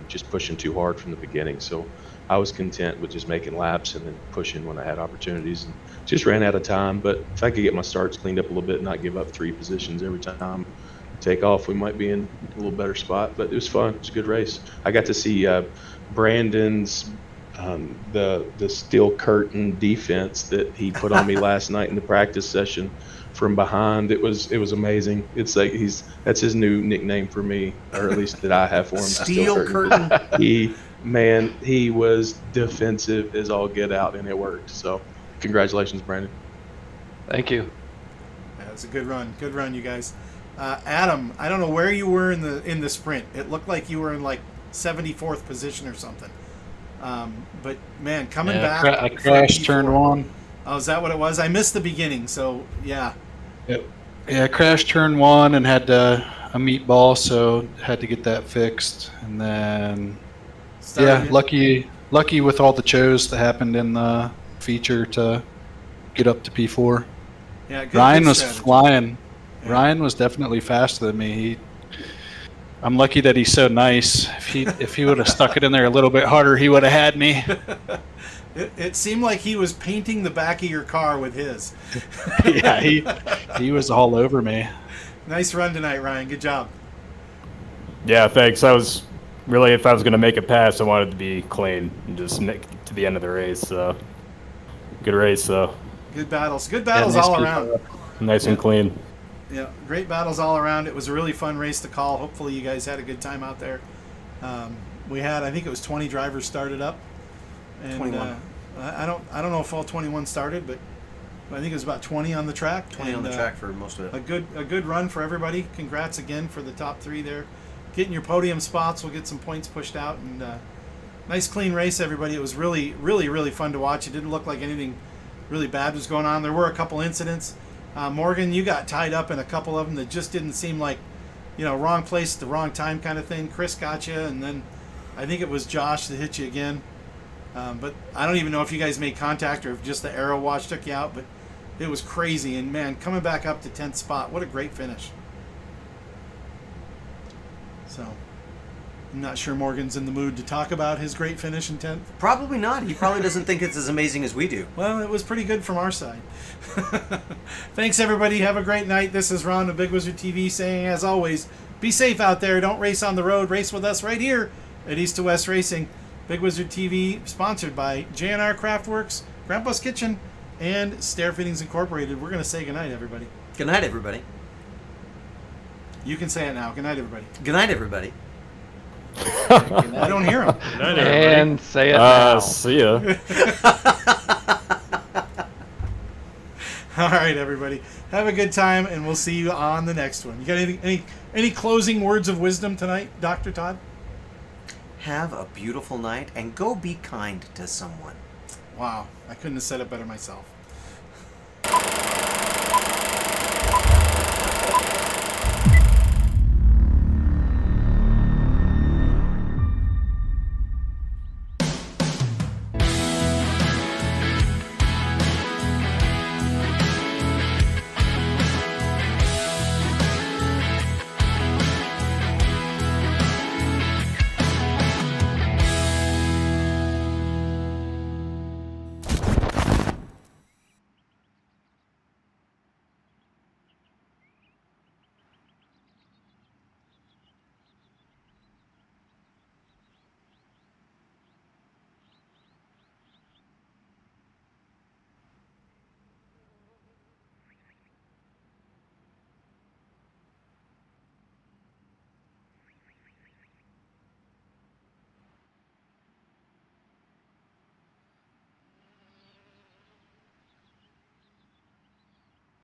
just pushing too hard from the beginning. So I was content with just making laps and then pushing when I had opportunities, and just ran out of time. But if I could get my starts cleaned up a little bit and not give up 3 positions every time take off, we might be in a little better spot. But it was fun. It was a good race. I got to see Brandon's the steel curtain defense that he put on me last night in the practice session from behind. It was amazing. It's like that's his new nickname for me, or at least that I have for him. Steel curtain. He was defensive as all get out, and it worked. So congratulations, Brandon. Thank you. Yeah, it's a good run. Good run, you guys. Adam, I don't know where you were in the sprint. It looked like you were in like 74th position or something. But man, coming back. I crashed turn 1. Oh, is that what it was? I missed the beginning, so yeah. Yep. Yeah, I crashed turn 1 and had a meatball, so had to get that fixed. And then, lucky with all the shows that happened in the feature to get up to P4. Yeah, Ryan was strategy. flying. Yeah. Ryan was definitely faster than me. I'm lucky that he's so nice. If he would have stuck it in there a little bit harder, he would have had me. It seemed like he was painting the back of your car with his. Yeah, he was all over me. Nice run tonight, Ryan. Good job. Yeah, thanks. I was really, if I was going to make a pass, I wanted to be clean and just nick to the end of the race. So good race, though. Good battles. Good battles nice all piece around. Nice and clean. Yeah, great battles all around. It was a really fun race to call. Hopefully you guys had a good time out there. We had, I think it was 20 drivers started up. And 21. I don't know if all 21 started, but I think it was about 20 on the track. 20 on the track for most of it. A good run for everybody. Congrats again for the top 3 there. Getting your podium spots. We'll get some points pushed out. And nice clean race, everybody. It was really, really, really fun to watch. It didn't look like anything really bad was going on. There were a couple incidents. Morgan, you got tied up in a couple of them that just didn't seem like, wrong place at the wrong time kind of thing. Chris got you, and then I think it was Josh that hit you again. But I don't even know if you guys made contact or if just the arrow wash took you out, but it was crazy. And, man, coming back up to 10th spot, what a great finish. So I'm not sure Morgan's in the mood to talk about his great finish in 10th. Probably not. He probably doesn't think it's as amazing as we do. Well, it was pretty good from our side. Thanks, everybody. Have a great night. This is Ron of Bigg Wizurd TV saying, as always, be safe out there. Don't race on the road. Race with us right here at E2WR Racing. Bigg Wizurd TV, sponsored by JNR Craftworks, Grandpa's Kitchen, and Stair Fittings Incorporated. We're going to say goodnight, everybody. Good night, everybody. You can say it now. Good night, everybody. Good night, everybody. I don't hear him. Good night, everybody. And say it now. See ya. All right, everybody. Have a good time, and we'll see you on the next one. You got any closing words of wisdom tonight, Dr. Todd? Have a beautiful night and go be kind to someone. Wow, I couldn't have said it better myself.